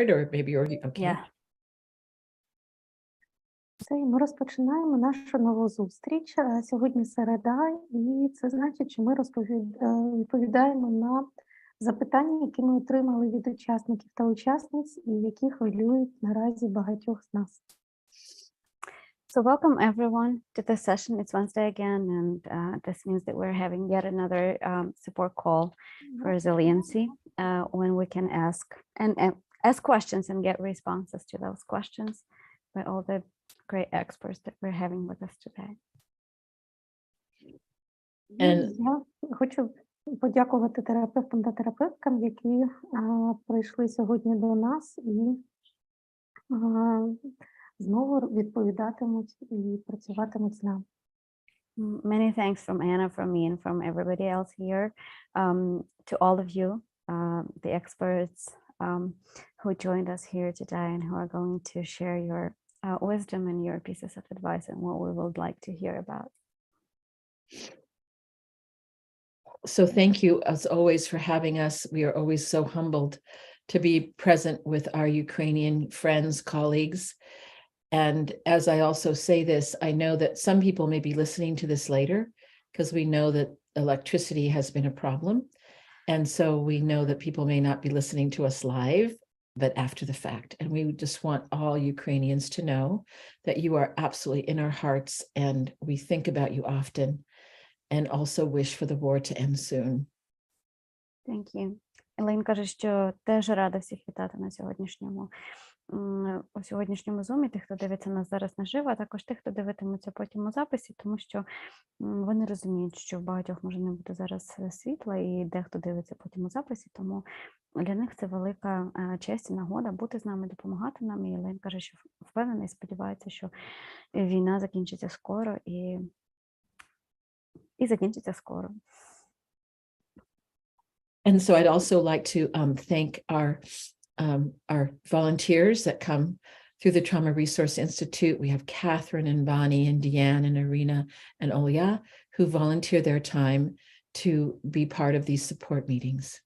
or maybe already, okay. Yeah. Все, і ми розпочинаємо нашу нову зустріч. Сьогодні середа, і це значить, що ми відповідаємо на запитання, які ми отримали від учасників та учасниць, і які хвилюють наразі багатьох з нас. So welcome everyone to this session. It's Wednesday again, and this means that we're having yet another support call for resiliency, when we can ask questions and get responses to those questions by all the great experts that we're having with us today. Я хочу подякувати терапевтам та терапевткам, які прийшли сьогодні до нас і знову відповідатимуть і працюватимуть з нами. Many thanks from Anna, from me, and from everybody else here, to all of you, the experts who joined us here today and who are going to share your wisdom and your pieces of advice and what we would like to hear about. So thank you as always for having us. We are always so humbled to be present with our Ukrainian friends, colleagues. And as I also say this, I know that some people may be listening to this later because we know that electricity has been a problem. And so we know that people may not be listening to us live, but after the fact. And we just want all Ukrainians to know that you are absolutely in our hearts and we think about you often and also wish for the war to end soon. Thank you. Елейн каже, що теж рада всіх вітати на сьогоднішньому зумі, тих, хто дивиться нас зараз наживо, а також тих, хто дивитиметься потім у записі, тому що вони розуміють, що в багатьох може не бути зараз світла, і дехто дивиться потім у записі, тому для них це велика честь і нагода бути з нами, допомагати нам. І Елейн каже, що впевнена і сподівається, що війна закінчиться скоро і закінчиться скоро. And so I'd also like to thank our volunteers that come through the Trauma Resource Institute. We have Catherine and Bonnie and Deanne and Irina and Olia who volunteer their time to be part of these support meetings.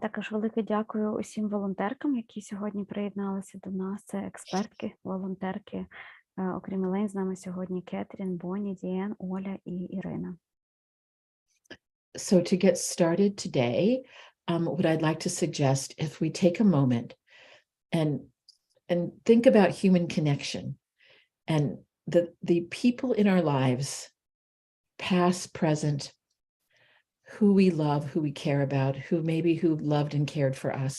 Також велике дякую усім волонтеркам, які сьогодні приєдналися до нас. Це експертки, волонтерки. Окрім Елейн, з нами сьогодні Кетрін, Бонні, Діан, Оля і Ірина. So to get started today, what I'd like to suggest, if we take a moment and think about human connection and the people in our lives, past, present, who we love, who we care about, who loved and cared for us.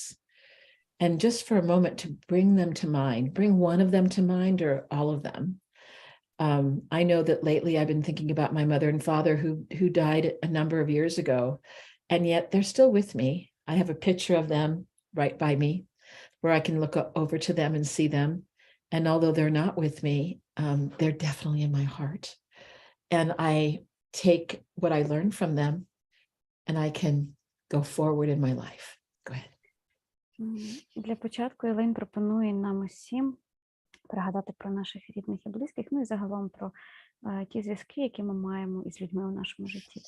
And just for a moment to bring them to mind, bring one of them to mind or all of them. I know that lately I've been thinking about my mother and father who died a number of years ago, and yet they're still with me. I have a picture of them right by me where I can look over to them and see them. And although they're not with me, they're definitely in my heart. And I take what I learned from them and I can go forward in my life. Go ahead. Для початку Елейн пропонує нам усім пригадати про наших рідних і близьких, ну і загалом про ті зв'язки, які ми маємо із людьми у нашому житті,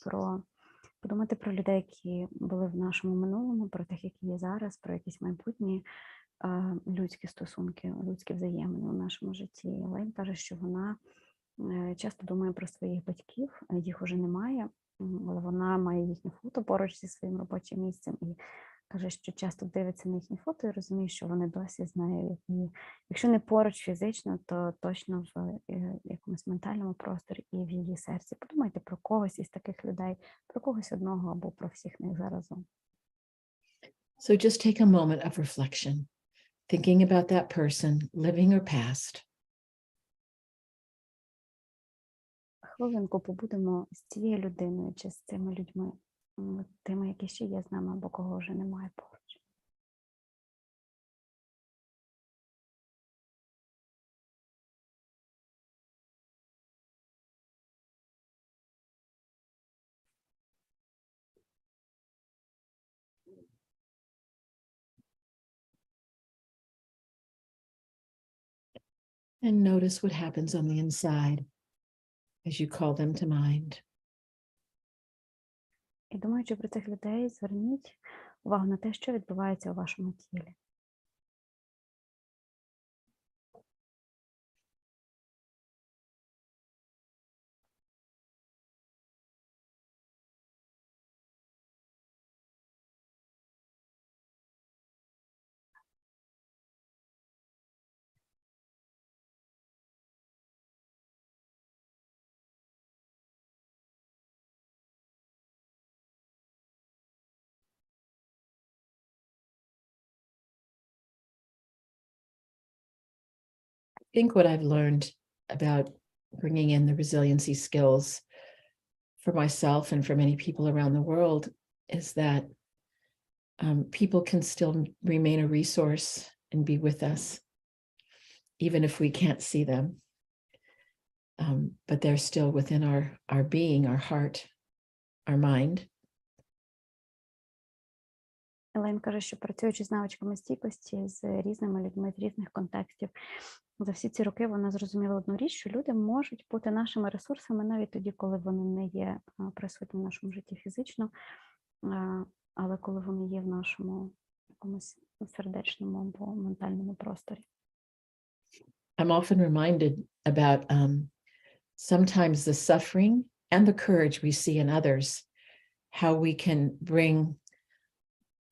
подумати про людей, які були в нашому минулому, про тих, які є зараз, про якісь майбутні людські стосунки, людські взаємини у нашому житті. Елейн каже, що вона часто думає про своїх батьків, їх уже немає, але вона має їхнє фото поруч зі своїм робочим місцем і каже, що часто дивиться на їхні фото і розуміє, що вони досі з нею. І якщо не поруч фізично, то точно в якомусь ментальному просторі і в її серці. Подумайте про когось із таких людей, про когось одного або про всіх них заразом. So just take a moment of reflection, thinking about that person, living or past. Хвилинку побудемо з цією людиною чи з цими людьми, тими, які ще є з нами або кого вже немає поруч. And notice what happens on the inside as you call them to mind. І думаючи про цих людей, зверніть увагу на те, що відбувається у вашому тілі. think what I've learned about bringing in the resiliency skills for myself and for many people around the world is that people can still remain a resource and be with us, even if we can't see them. But they're still within our being, our heart, our mind. Елен каже, що працюючи з навичками стійкості з різними людьми з різних контекстів, за всі ці роки вона зрозуміла одну річ, що люди можуть бути нашими ресурсами навіть тоді, коли вони не є присутні в нашому житті фізично, але коли вони є в нашому якомусь сердечному або ментальному просторі. I'm often reminded about sometimes the suffering and the courage we see in others, how we can bring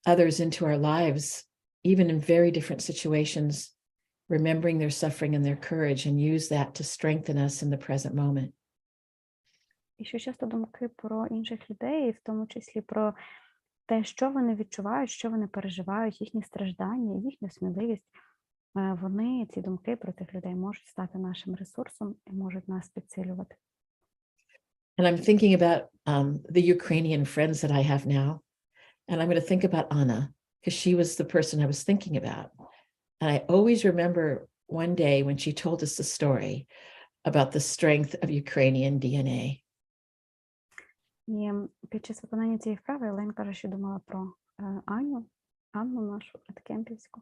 others into our lives, even in very different situations, remembering their suffering and their courage, and use that to strengthen us in the present moment. І що часто думки про інших людей, в тому числі про те, що вони відчувають, що вони переживають, їхні страждання, їхню сміливість, вони, ці думки про цих людей можуть стати нашим ресурсом і можуть нас підсилювати. And I'm thinking about the Ukrainian friends that I have now. And I'm going to think about Anna, because she was the person I was thinking about. And I always remember one day when she told us the story about the strength of Ukrainian DNA. І під час виконання цієї вправи Елен каже, що думала про Анну нашу предкемпівську,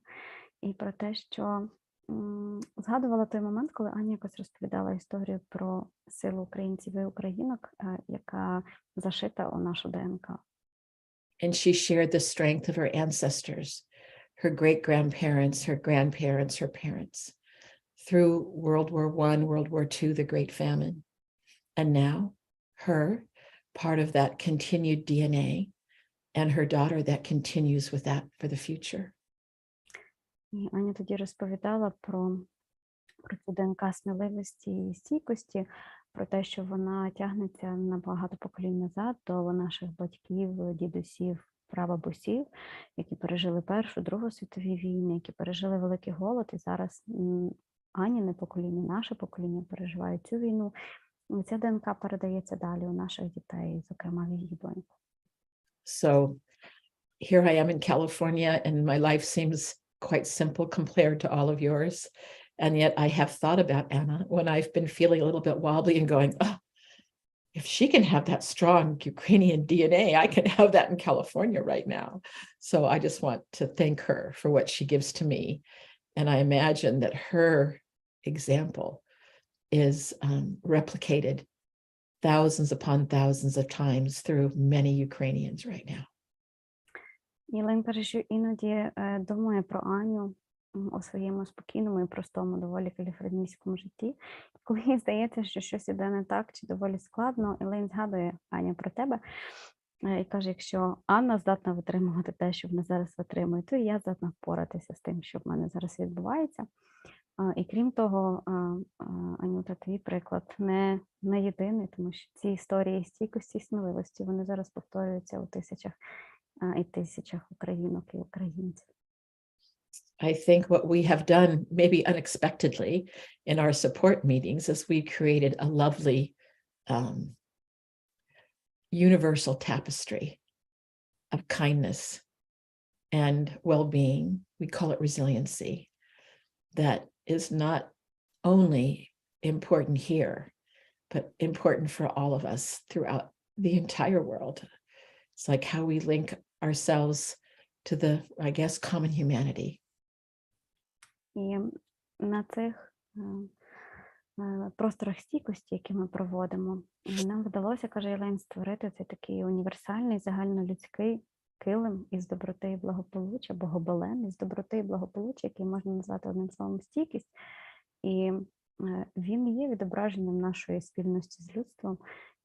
і про те, що згадувала той момент, коли Аня якось розповідала історію про силу українців і українок, яка зашита у нашу ДНК. And she shared the strength of her ancestors, her great-grandparents, her grandparents, her parents, through World War I, World War II, the Great Famine. And now, her, part of that continued DNA, and her daughter that continues with that for the future. І Аня тоді розповідала про цю ДНК сміливості і стійкості, про те, що вона тягнеться на багато поколінь назад до наших батьків, дідусів, прабабусів, які пережили Першу, Другу світові війни, які пережили Великий голод, і зараз Аніне покоління, наше покоління переживає цю війну. І ця ДНК передається далі у наших дітей, зокрема в її доньку. So here I am in California, and my life seems quite simple compared to all of yours. And yet I have thought about Anna when I've been feeling a little bit wobbly and going, oh, if she can have that strong Ukrainian DNA, I can have that in California right now. So I just want to thank her for what she gives to me. And I imagine that her example is replicated thousands upon thousands of times through many Ukrainians right now. І Лен каже, що іноді думає про Аню у своєму спокійному і простому, доволі каліфорнійському житті. Коли їй здається, що щось іде не так чи доволі складно, Елен згадує, Аня, про тебе, і каже, якщо Анна здатна витримувати те, що вона зараз витримує, то і я здатна впоратися з тим, що в мене зараз відбувається. І крім того, Анюта, твій приклад не єдиний, тому що ці історії стійкості і сміливості, вони зараз повторюються у тисячах і тисячах українок і українців. I think what we have done, maybe unexpectedly, in our support meetings is we created a lovely universal tapestry of kindness and well-being. We call it resiliency. That is not only important here, but important for all of us throughout the entire world. It's like how we link ourselves to the, I guess, common humanity. І на цих просторах стійкості, які ми проводимо, нам вдалося, каже Елен, створити цей такий універсальний загальнолюдський килим із доброти і благополуччя, або гобелен із доброти і благополуччя, який можна назвати одним словом стійкість. І він є відображенням нашої спільності з людством,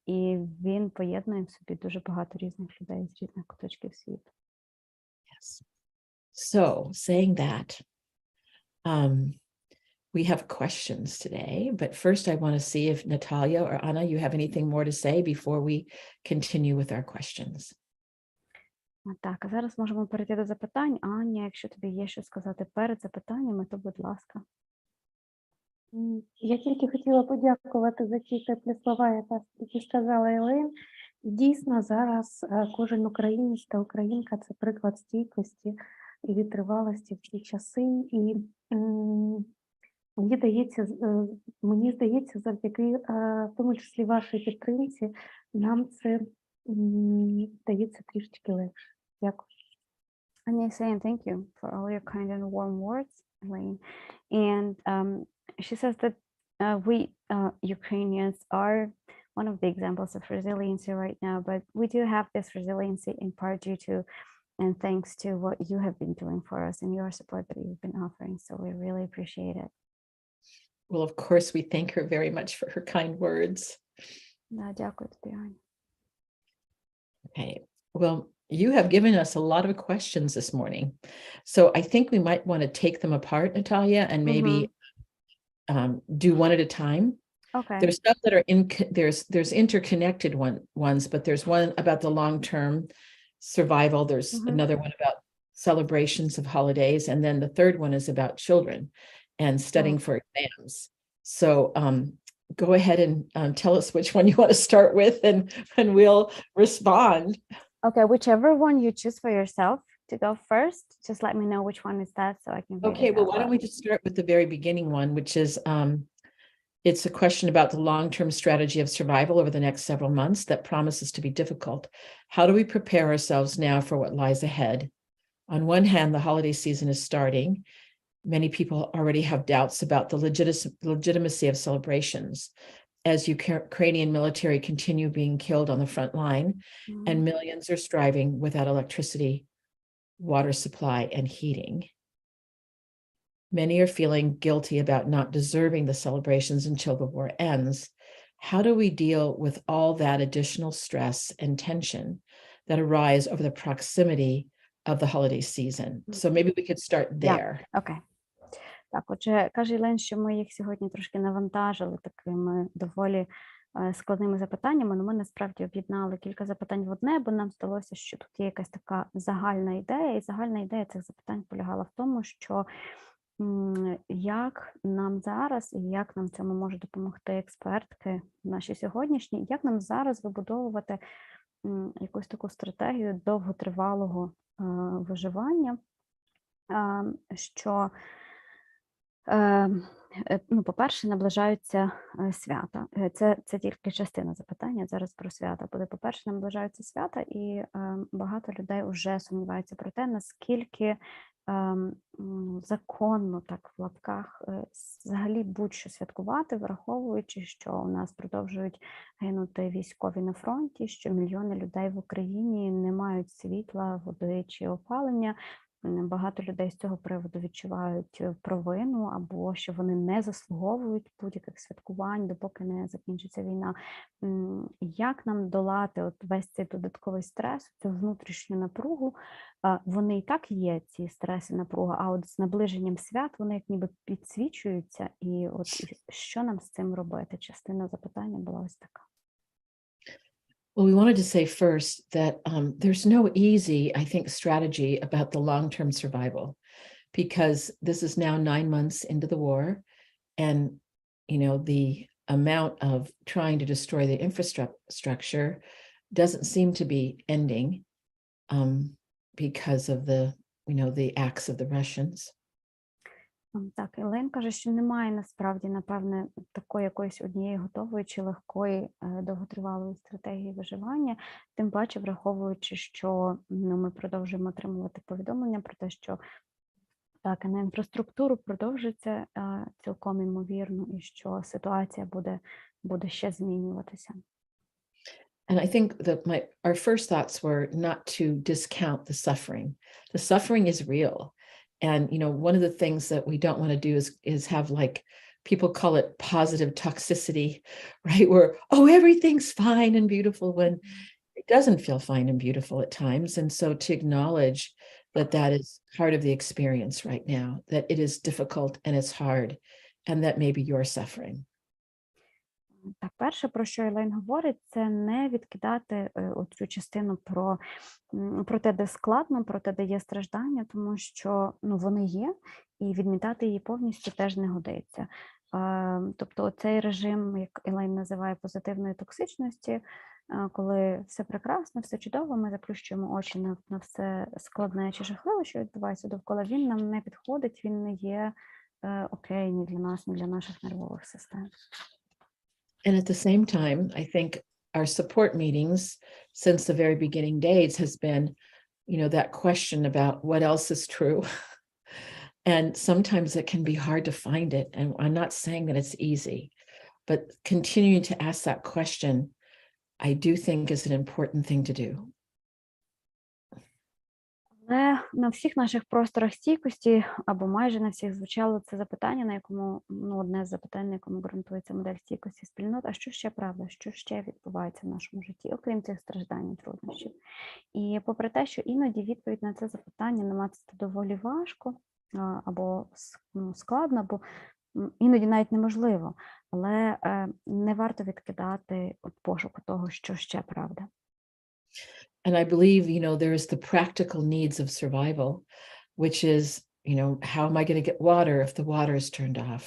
і він поєднує в собі дуже багато різних людей з різних куточків світу. Yes. So, saying that, we have questions today, but first I want to see if Natalia or Anna, you have anything more to say before we continue with our questions. Так, а зараз можемо перейти до запитань. Аня, якщо тобі є що сказати перед запитаннями, то будь ласка. Я тільки хотіла подякувати за ті теплі слова, які сказала Елейн. Дійсно, зараз кожен українець та українка – це приклад стійкості і витривалості в ці часи. І мені здається, завдяки в тому числі вашій підтримці, нам це дається трішечки легше. Дякую. And I saying thank you for all your kind and warm words, Elaine. And she says that we Ukrainians are one of the examples of resiliency right now, but we do have this resiliency in part due to and thanks to what you have been doing for us and your support that you've been offering. So we really appreciate it. Well, of course, we thank her very much for her kind words. Да, дякую тобі, Аня. Okay, well, you have given us a lot of questions this morning. So I think we might want to take them apart, Natalia, and maybe do one at a time. Okay. There's some that are there's interconnected ones, but there's one about the long-term survival. There's another one about celebrations of holidays. And then the third one is about children and studying for exams. So go ahead and tell us which one you want to start with, and we'll respond. Okay, whichever one you choose for yourself to go first, just let me know which one is that so I can read Okay, it well, out why don't loud. we just start with the very beginning one, which is it's a question about the long-term strategy of survival over the next several months that promises to be difficult. How do we prepare ourselves now for what lies ahead? On one hand, the holiday season is starting. Many people already have doubts about the legitimacy of celebrations as Ukrainian military continue being killed on the front line, and millions are striving without electricity, water supply, and heating. Many are feeling guilty about not deserving the celebrations until the war ends. How do we deal with all that additional stress and tension that arise over the proximity of the holiday season? So maybe we could start there. Окей. Так, отже, каже Ілен, що ми їх сьогодні трошки навантажили такими доволі складними запитаннями, але ми насправді об'єднали кілька запитань в одне, бо нам здалося, що тут є якась така загальна ідея, і загальна ідея цих запитань полягала в тому, що як нам зараз і як нам цьому можуть допомогти експертки наші сьогоднішні, як нам зараз вибудовувати якусь таку стратегію довготривалого виживання, що, по-перше, наближаються свята. Це тільки частина запитання, зараз про свята буде. По-перше, наближаються свята, і багато людей вже сумніваються про те, наскільки законно, так в лапках, взагалі будь-що святкувати, враховуючи, що у нас продовжують гинути військові на фронті, що мільйони людей в Україні не мають світла, води чи опалення. Багато людей з цього приводу відчувають провину або що вони не заслуговують будь-яких святкувань, допоки не закінчиться війна. Як нам долати от весь цей додатковий стрес, цю внутрішню напругу? Вони і так є, ці стреси, напруга, а от з наближенням свят вони як ніби підсвічуються. І от що нам з цим робити? Частина запитання була ось така. Well, we wanted to say first that there's no easy, I think, strategy about the long-term survival, because this is now 9 months into the war, and the amount of trying to destroy the infrastructure doesn't seem to be ending because of the acts of the Russians. Так, Елейн каже, що немає насправді, напевне, такої якоїсь однієї готової чи легкої довготривалої стратегії виживання, тим паче враховуючи, що ми продовжуємо отримувати повідомлення про те, що так, на інфраструктуру продовжується цілком імовірно, і що ситуація буде ще змінюватися. And I think that our first thoughts were not to discount the suffering. The suffering is real. And, one of the things that we don't want to do is have, like, people call it positive toxicity, right? Where, everything's fine and beautiful when it doesn't feel fine and beautiful at times. And so to acknowledge that is part of the experience right now, that it is difficult and it's hard, and that maybe you're suffering. Так, перше, про що Елейн говорить, це не відкидати оцю частину про те, де складно, про те, де є страждання, тому що вони є, і відмітати її повністю теж не годиться. Тобто цей режим, як Елейн називає, позитивної токсичності, коли все прекрасно, все чудово, ми заплющуємо очі на все складне чи жахливе, що відбувається довкола, він нам не підходить, він не є окей ні для нас, ні для наших нервових систем. And at the same time, I think our support meetings since the very beginning days has been, that question about what else is true. And sometimes it can be hard to find it. And I'm not saying that it's easy, but continuing to ask that question, I do think is an important thing to do. Але на всіх наших просторах стійкості, або майже на всіх, звучало це запитання, на якому, одне з запитань, на якому ґрунтується модель стійкості спільнот, а що ще правда, що ще відбувається в нашому житті, окрім цих страждань і труднощів. І попри те, що іноді відповідь на це запитання намацати доволі важко, або складно, або іноді навіть неможливо, але не варто відкидати пошуку того, що ще правда. And I believe, there is the practical needs of survival, which is, how am I going to get water if the water is turned off?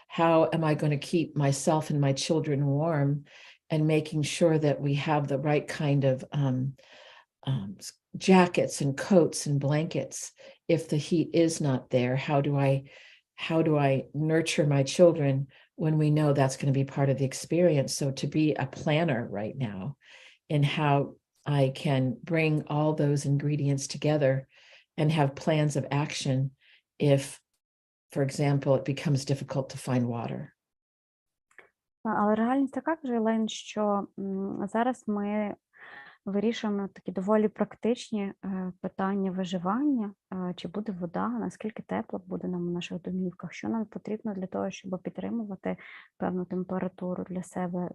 How am I going to keep myself and my children warm, and making sure that we have the right kind of jackets and coats and blankets if the heat is not there? How do I nurture my children when we know that's going to be part of the experience? So to be a planner right now in how I can bring all those ingredients together and have plans of action if, for example, it becomes difficult to find water. Але реальність така, каже Елейн, що зараз ми вирішуємо такі доволі практичні питання виживання, чи буде вода, наскільки тепло буде нам у наших домівках, що нам потрібно для того, щоб підтримувати певну температуру для себе,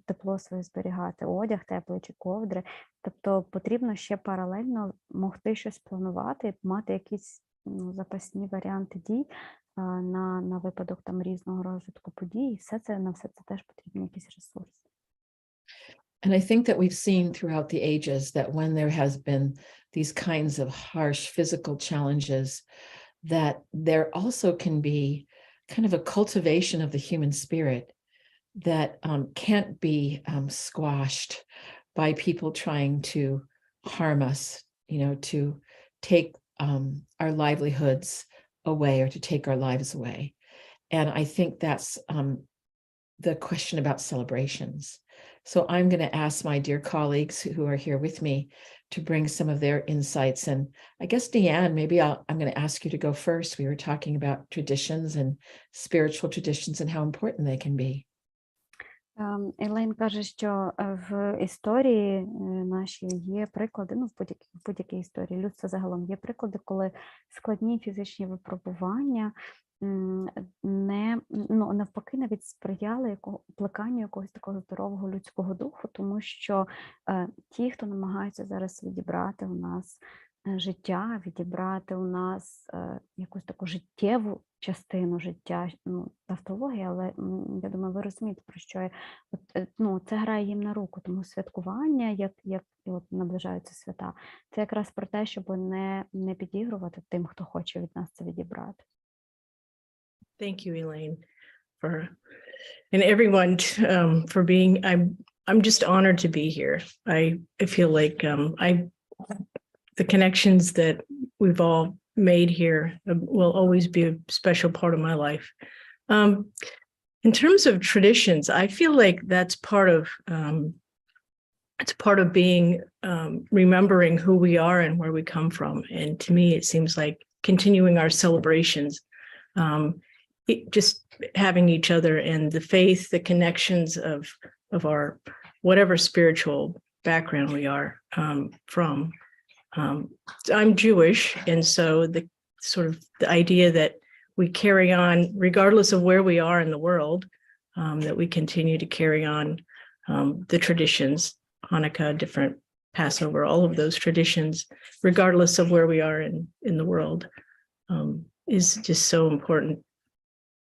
тепло своє зберігати, одяг теплий чи ковдри. Тобто потрібно ще паралельно могти щось планувати, мати якісь запасні варіанти дій на випадок різного розвитку подій. На все це теж потрібні якісь ресурси. And I think that we've seen throughout the ages that when there has been these kinds of harsh physical challenges, that there also can be kind of a cultivation of the human spirit that can't be squashed by people trying to harm us, to take our livelihoods away or to take our lives away. And I think that's the question about celebrations. So I'm going to ask my dear colleagues who are here with me to bring some of their insights. And I guess, Deanne, maybe I'm going to ask you to go first. We were talking about traditions and spiritual traditions and how important they can be. Елейн каже, що в історії нашій є приклади, в будь-якій історії людства загалом є приклади, коли складні фізичні випробування навпаки навіть сприяли плеканню якогось такого здорового людського духу, тому що ті, хто намагаються зараз відібрати у нас життя, відібрати у нас якусь таку життєву частину життя, тавтологія, але я думаю, ви розумієте, про що я. Це грає їм на руку, тому святкування, як наближаються свята, це якраз про те, щоб не підігрувати тим, хто хоче від нас це відібрати. Thank you, Elaine, and everyone for being. I'm just honored to be here. I feel like the connections that we've all made here will always be a special part of my life. In terms of traditions, I feel like that's part of it's part of being remembering who we are and where we come from. And to me, it seems like continuing our celebrations. Just having each other and the faith, the connections of our whatever spiritual background we are from. I'm Jewish, and so the idea that we carry on, regardless of where we are in the world, that we continue to carry on the traditions, Hanukkah, different Passover, all of those traditions, regardless of where we are in the world, is just so important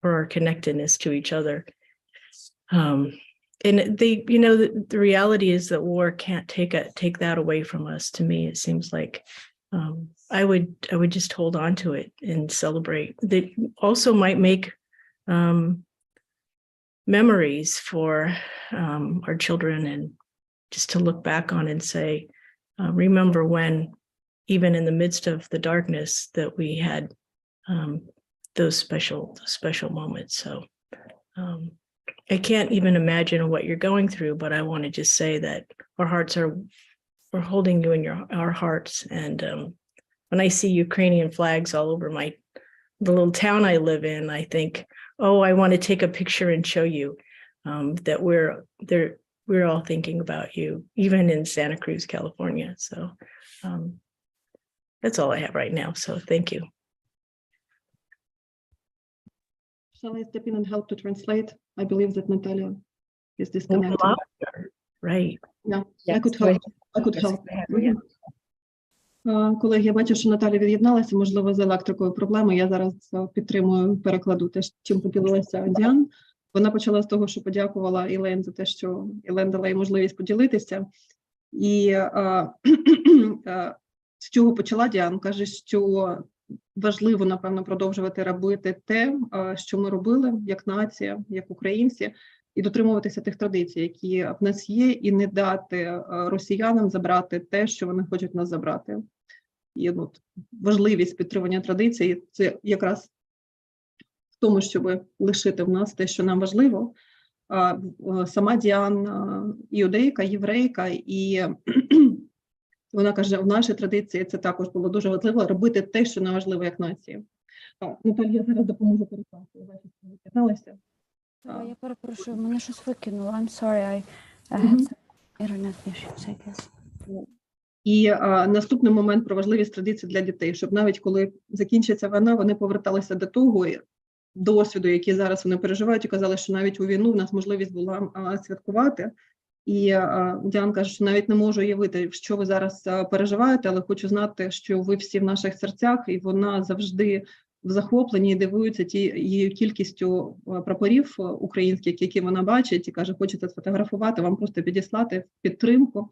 for our connectedness to each other. And the reality is that war can't take that away from us. To me, it seems like I would just hold on to it and celebrate. That also might make memories for our children, and just to look back on and say, remember when, even in the midst of the darkness, that we had those special moments. So I can't even imagine what you're going through, but I want to just say that we're holding you in our hearts. And when I see Ukrainian flags all over the little town I live in, I think, oh, I want to take a picture and show you that we're all thinking about you, even in Santa Cruz, California. So that's all I have right now. So thank you. Shall I step in and help to translate? I believe that Natalia is disconnected. Right. Yeah, Yeah, I could go help. ahead. I could Yes, help. go ahead, Maria. Колеги, я бачу, що Наталя від'єдналася, можливо, з електрикою проблеми. Я зараз підтримую, перекладу те, чим поділилася Діан. Вона почала з того, що подякувала Ілейн за те, що Ілейн дала їй можливість поділитися. І з чого почала Діан? Каже, що важливо, напевно, продовжувати робити те, що ми робили, як нація, як українці, і дотримуватися тих традицій, які в нас є, і не дати росіянам забрати те, що вони хочуть нас забрати. І важливість підтримання традицій – це якраз в тому, щоб лишити в нас те, що нам важливо. Сама Діана іудейка, єврейка, і вона каже, в нашій традиції це також було дуже важливо робити те, що нам важливо як нації. Наталя, я зараз допоможу перекласти. Я бачу, що ви підналися. Я перепрошую, мене щось викинуло. I'm sorry, I had some internet issues, I guess. І наступний момент про важливість традицій для дітей, щоб навіть коли закінчиться війна, вони поверталися до того досвіду, який зараз вони переживають, і казали, що навіть у війну в нас можливість була святкувати. І Діан каже, що навіть не можу уявити, що ви зараз переживаєте, але хочу знати, що ви всі в наших серцях, і вона завжди в захопленні і дивуються її кількістю прапорів українських, які вона бачить, і каже, хочете сфотографувати, вам просто підіслати підтримку,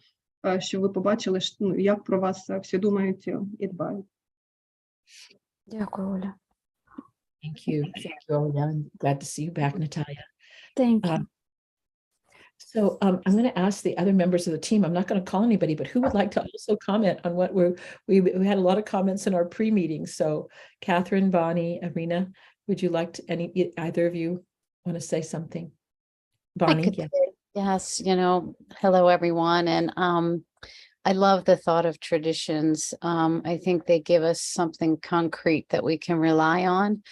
щоб ви побачили, як про вас всі думають і дбають. Дякую, Оля. Thank you. Thank you, Olga. I'm glad to see you back, Natalia. Thank you. So I'm going to ask the other members of the team. I'm not going to call anybody, but who would like to also comment on what we had a lot of comments in our pre-meeting. So Catherine, Bonnie, Irina, would you like to, either of you want to say something? Bonnie, yeah. Yes, hello everyone. And I love the thought of traditions. I think they give us something concrete that we can rely on.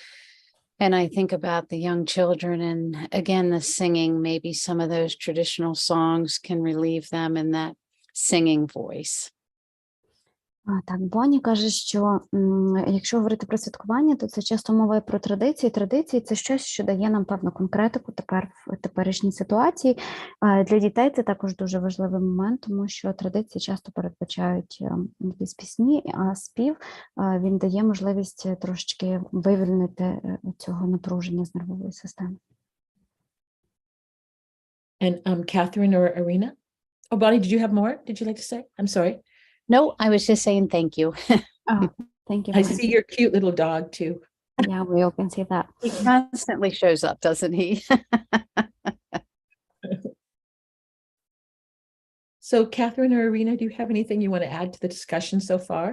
And I think about the young children, and again, the singing, maybe some of those traditional songs can relieve them in that singing voice. Так, Бонні каже, що якщо говорити про святкування, то це часто мова про традиції. Традиції – це щось, що дає нам певну конкретику тепер в теперішній ситуації. Для дітей це також дуже важливий момент, тому що традиції часто передбачають якісь пісні, а спів, він дає можливість трошечки вивільнити цього напруження з нервової системи. And Catherine or Irina? Oh, Bonnie, did you have more? Did you like to say? I'm sorry. No, I was just saying thank you. Oh, thank you. I see your cute little dog too. Yeah, we all can see that. He constantly shows up, doesn't he? So Catherine or Irina, do you have anything you want to add to the discussion so far?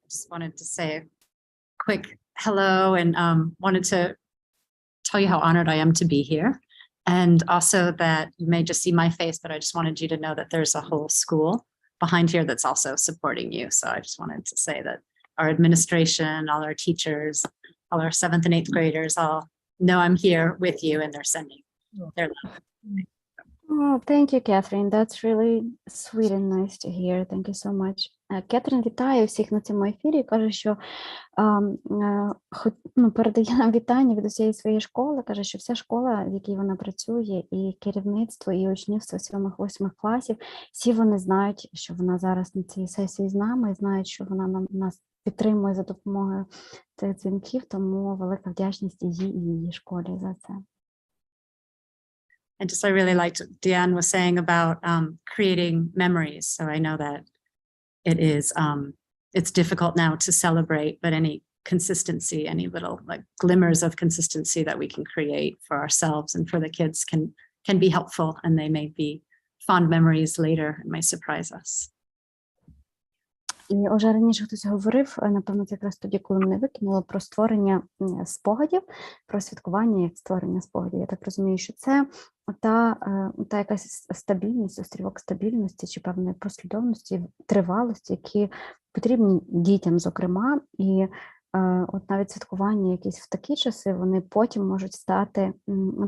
Just wanted to say a quick hello and wanted to tell you how honored I am to be here. And also that you may just see my face, but I just wanted you to know that there's a whole school behind here that's also supporting you. So I just wanted to say that our administration, all our teachers, all our 7th and 8th graders all know I'm here with you, and they're sending their love. Oh, thank you, Catherine. That's really sweet and nice to hear. Thank you so much. Кетрін вітає всіх на цьому ефірі і каже, що передає нам вітання від усієї своєї школи, каже, що вся школа, в якій вона працює, і керівництво, і учнівство 7-8 класів, всі вони знають, що вона зараз на цій сесії з нами, і знають, що вона нас підтримує за допомогою цих дзвінків, тому велика вдячність їй і її школі за це. And just I really liked what Deanne was saying about creating memories. So I know that it is it's difficult now to celebrate, but any consistency, any little like glimmers of consistency that we can create for ourselves and for the kids can be helpful, and they may be fond memories later and may surprise us. І вже раніше хтось говорив, напевно, це якраз тоді, коли мене викинуло, про створення спогадів, про святкування як створення спогадів. Я так розумію, що це та якась стабільність, острівок стабільності чи певної послідовності, тривалості, які потрібні дітям, зокрема, і от навіть святкування якісь в такі часи, вони потім можуть стати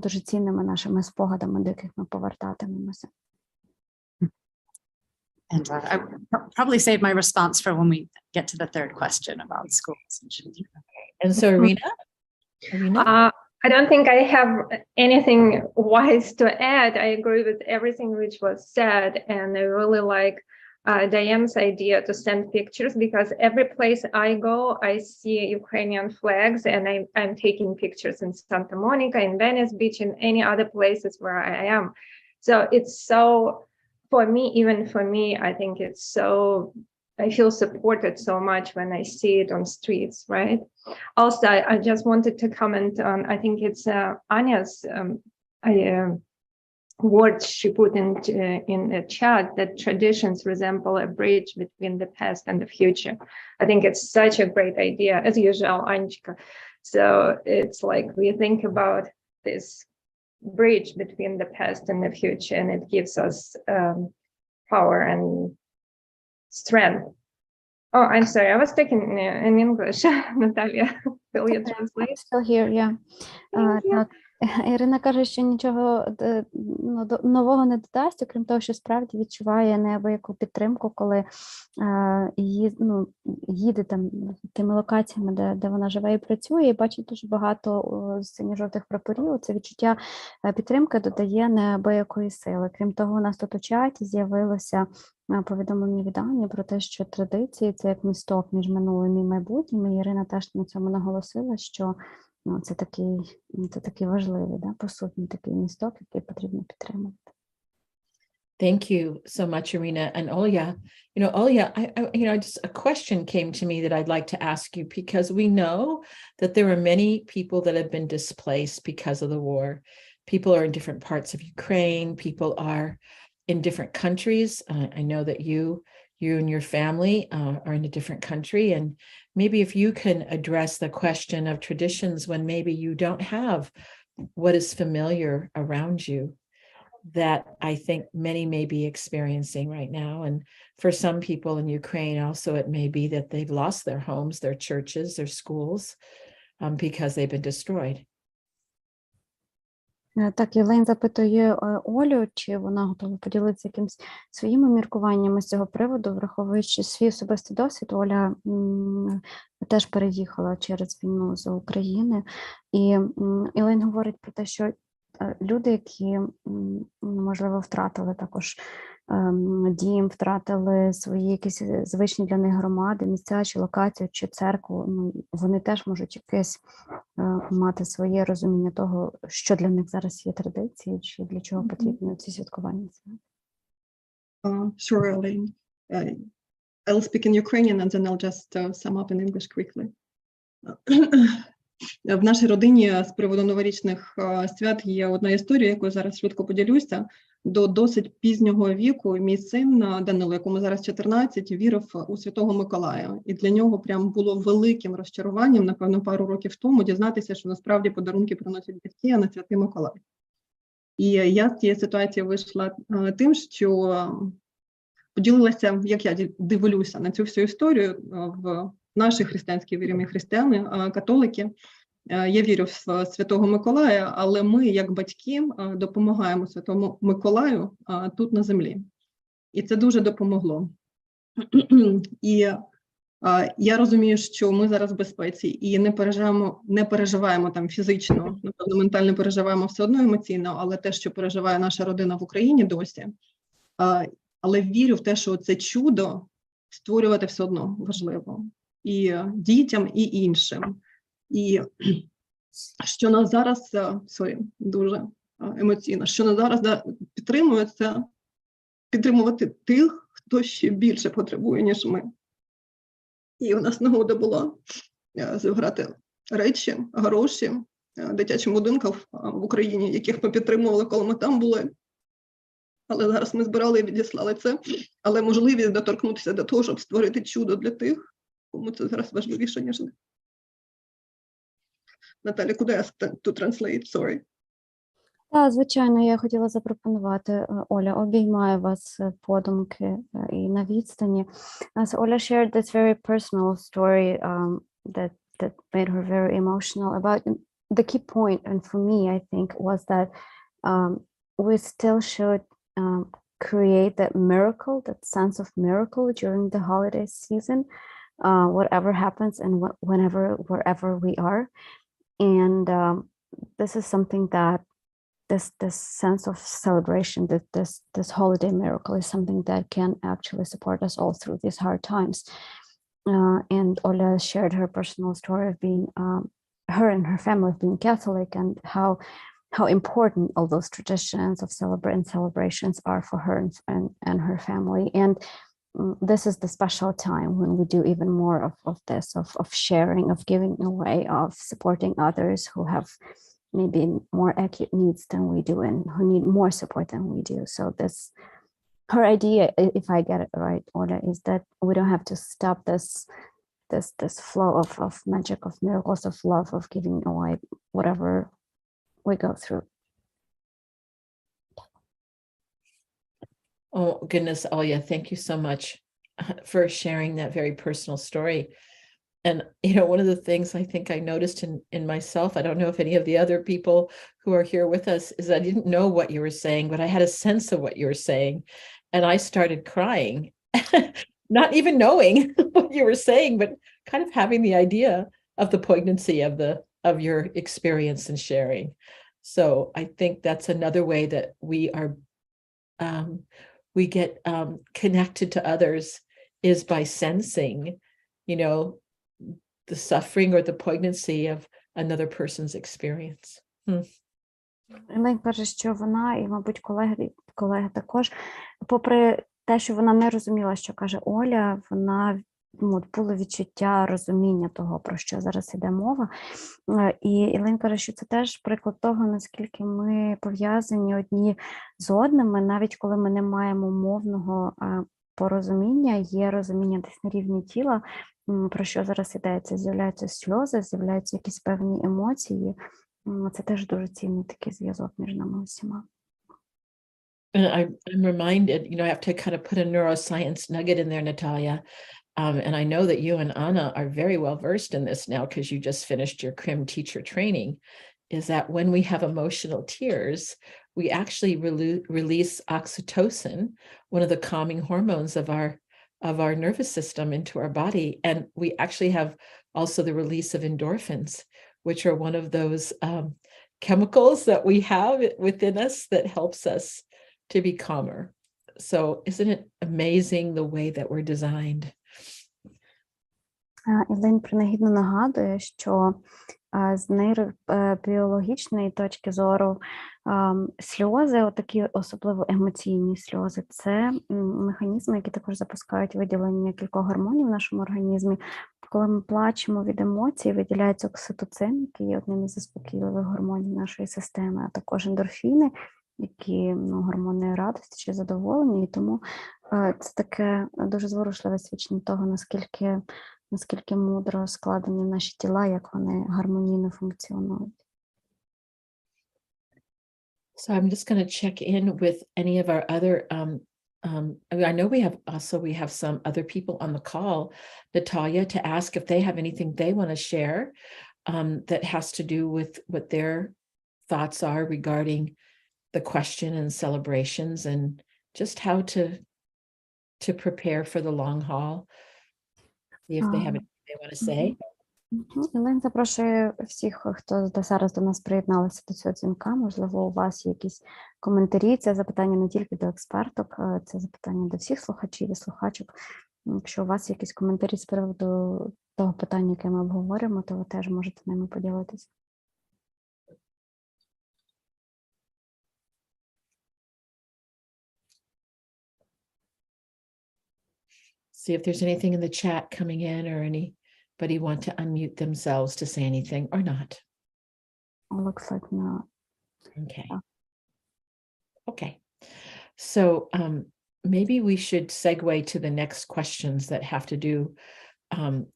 дуже цінними нашими спогадами, до яких ми повертатимемося. And I probably save my response for when we get to the third question about schools and children. And so, Irina? I don't think I have anything wise to add. I agree with everything which was said, and I really like Diane's idea to send pictures, because every place I go, I see Ukrainian flags, and I'm taking pictures in Santa Monica, in Venice Beach, in any other places where I am. So it's so, for me, even for me, I think it's so, I feel supported so much when I see it on streets, right? Also, I just wanted to comment on, I think it's Anya's words she put in the chat, that traditions resemble a bridge between the past and the future. I think it's such a great idea, as usual, Anchika. So it's like we think about this bridge between the past and the future, and it gives us power and strength. Oh, I'm sorry, I was speaking in English. Natalia, will you translate? Still here, yeah. Так. Ірина каже, що нічого нового не додасть, окрім того, що справді відчуває неабияку підтримку, коли їде там тими локаціями, де вона живе і працює, і бачить дуже багато синьо-жовтих прапорів. Це відчуття підтримки додає неабиякої сили. Крім того, у нас тут у чаті з'явилося повідомлення від Ані про те, що традиції – це як місток між минулим і майбутнім. І Ірина теж на цьому наголосила, що це такий важливий, по суті, такий місток, який потрібно підтримувати. Thank you so much, Irina. And Olya, just a question came to me that I'd like to ask you, because we know that there are many people that have been displaced because of the war. People are in different parts of Ukraine. People are in different countries. I know that you and your family are in a different country. And maybe if you can address the question of traditions when maybe you don't have what is familiar around you, that I think many may be experiencing right now. And for some people in Ukraine also, it may be that they've lost their homes, their churches, their schools, because they've been destroyed. Так, Єлен запитує Олю, чи вона готова поділитися якимось своїми міркуваннями з цього приводу, враховуючи свій особистий досвід. Оля теж переїхала через війну з України. І Єлен говорить про те, що люди, які, можливо, втратили також дім, втратили свої якісь звичні для них громади, місця чи локацію, чи церкву, вони теж можуть якесь мати своє розуміння того, що для них зараз є традиції, чи для чого потрібні ці святкування. Sure, Elaine. I'll speak in Ukrainian and then I'll just sum up in English quickly. В нашій родині з приводу новорічних свят є одна історія, якою зараз швидко поділюся. До досить пізнього віку мій син Данило, якому зараз 14, вірив у Святого Миколая. І для нього прям було великим розчаруванням, напевно, пару років тому, дізнатися, що насправді подарунки приносять батьки, а не Святий Миколай. І я з цієї ситуації вийшла тим, що поділилася, як я дивлюся на цю всю історію в нашій християнській вірі, ми християни, католики. Я вірю в Святого Миколая, але ми, як батьки, допомагаємо Святому Миколаю тут на землі. І це дуже допомогло. І я розумію, що ми зараз в безпеці і не переживаємо там фізично, напевно, ментально переживаємо все одно емоційно, але те, що переживає наша родина в Україні досі. Але вірю в те, що це чудо створювати все одно важливо. І дітям, і іншим. І що нас зараз, дуже емоційно, що нас зараз підтримує, це підтримувати тих, хто ще більше потребує, ніж ми. І у нас нагода була зібрати речі, гроші дитячим будинкам в Україні, яких ми підтримували, коли ми там були. Але зараз ми збирали і відіслали це. Але можливість доторкнутися до того, щоб створити чудо для тих, кому це зараз важливіше, ніж не. Наталя, could I ask to translate? Sorry. Так, звичайно, я хотіла запропонувати, Оля, обіймаю вас подумки і на відстані. So Ola shared this very personal story that made her very emotional about the key point, and for me, I think, was that we still should create that miracle, that sense of miracle during the holiday season, whatever happens and wherever we are. And this is something that this sense of celebration, this holiday miracle is something that can actually support us all through these hard times. And Ola shared her personal story of being, her and her family of being Catholic, and how important all those traditions of celebrations are for her and her family. And this is the special time when we do even more of this, of sharing, of giving away, of supporting others who have maybe more acute needs than we do and who need more support than we do. So this, her idea, if I get it right, Ola, is that we don't have to stop this flow of magic, of miracles, of love, of giving away whatever we go through. Oh, goodness, Olya, thank you so much for sharing that very personal story. And, you know, one of the things I think I noticed in myself, I don't know if any of the other people who are here with us, is I didn't know what you were saying, but I had a sense of what you were saying. And I started crying, not even knowing what you were saying, but kind of having the idea of the poignancy of your experience and sharing. So I think that's another way that we get connected to others, is by sensing, you know, the suffering or the poignancy of another person's experience. Елен каже, що вона, і, мабуть, колеги також, попри те, що вона не розуміла, що каже Оля, вона було відчуття розуміння того, про що зараз йде мова. І Елен каже, що це теж приклад того, наскільки ми пов'язані одні з одними, навіть коли ми не маємо мовного порозуміння, є розуміння десь на рівні тіла, про що зараз йдеться. З'являються сльози, з'являються якісь певні емоції. Це теж дуже цінний такий зв'язок між нами усіма. And I'm reminded, you know, I have to kind of put a neuroscience nugget in there, Natalia. And I know that you and Anna are very well versed in this now because you just finished your CRIM teacher training, is that when we have emotional tears, we actually release oxytocin, one of the calming hormones of our nervous system, into our body. And we actually have also the release of endorphins, which are one of those chemicals that we have within us that helps us to be calmer. So isn't it amazing the way that we're designed? Елен принагідно нагадує, що з нейробіологічної точки зору сльози, отакі особливо емоційні сльози, це механізми, які також запускають виділення кількох гормонів в нашому організмі. Коли ми плачемо від емоцій, виділяється окситоцин, який є одним із заспокійливих гормонів нашої системи, а також ендорфіни, які гормони радості чи задоволення. І тому це таке дуже зворушливе свідчення того, наскільки мудро складені наші тіла, як вони гармонійно функціонують. So I'm just going to check in with any of our other, I know we have some other people on the call, Natalia, to ask if they have anything they want to share that has to do with what their thoughts are regarding the question and celebrations and just how to prepare for the long haul. See if they have anything they want to say. Елен запрошує всіх, хто зараз до нас приєдналися до цього дзвінка. Можливо, у вас є якісь коментарі. Це запитання не тільки до експерток, це запитання до всіх слухачів і слухачок. Якщо у вас є якісь коментарі з приводу того питання, яке ми обговорюємо, то ви теж можете ними поділитися. See if there's anything in the chat coming in or anybody want to unmute themselves to say anything or not? Looks like not. Okay. Yeah. Okay. So maybe we should segue to the next questions that have to do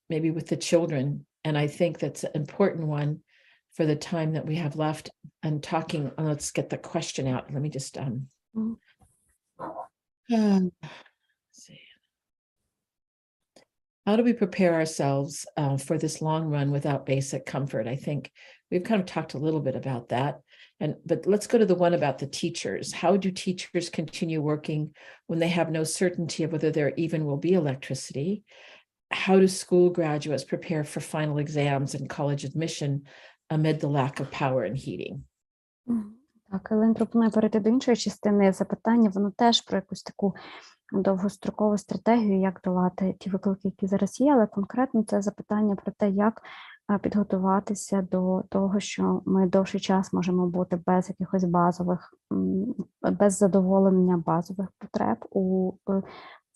maybe with the children. And I think that's an important one for the time that we have left and talking. Let's get the question out. Let me just let's see. How do we prepare ourselves for this long run without basic comfort? I think we've kind of talked a little bit about that. But let's go to the one about the teachers. How do teachers continue working when they have no certainty of whether there even will be electricity? How do school graduates prepare for final exams and college admission amid the lack of power and heating? Так, Елен пропонує перейти до іншої частини запитання. Воно теж про якусь таку довгострокову стратегію, як долати ті виклики, які зараз є, але конкретно це запитання про те, як підготуватися до того, що ми довший час можемо бути без якихось базових, без задоволення базових потреб у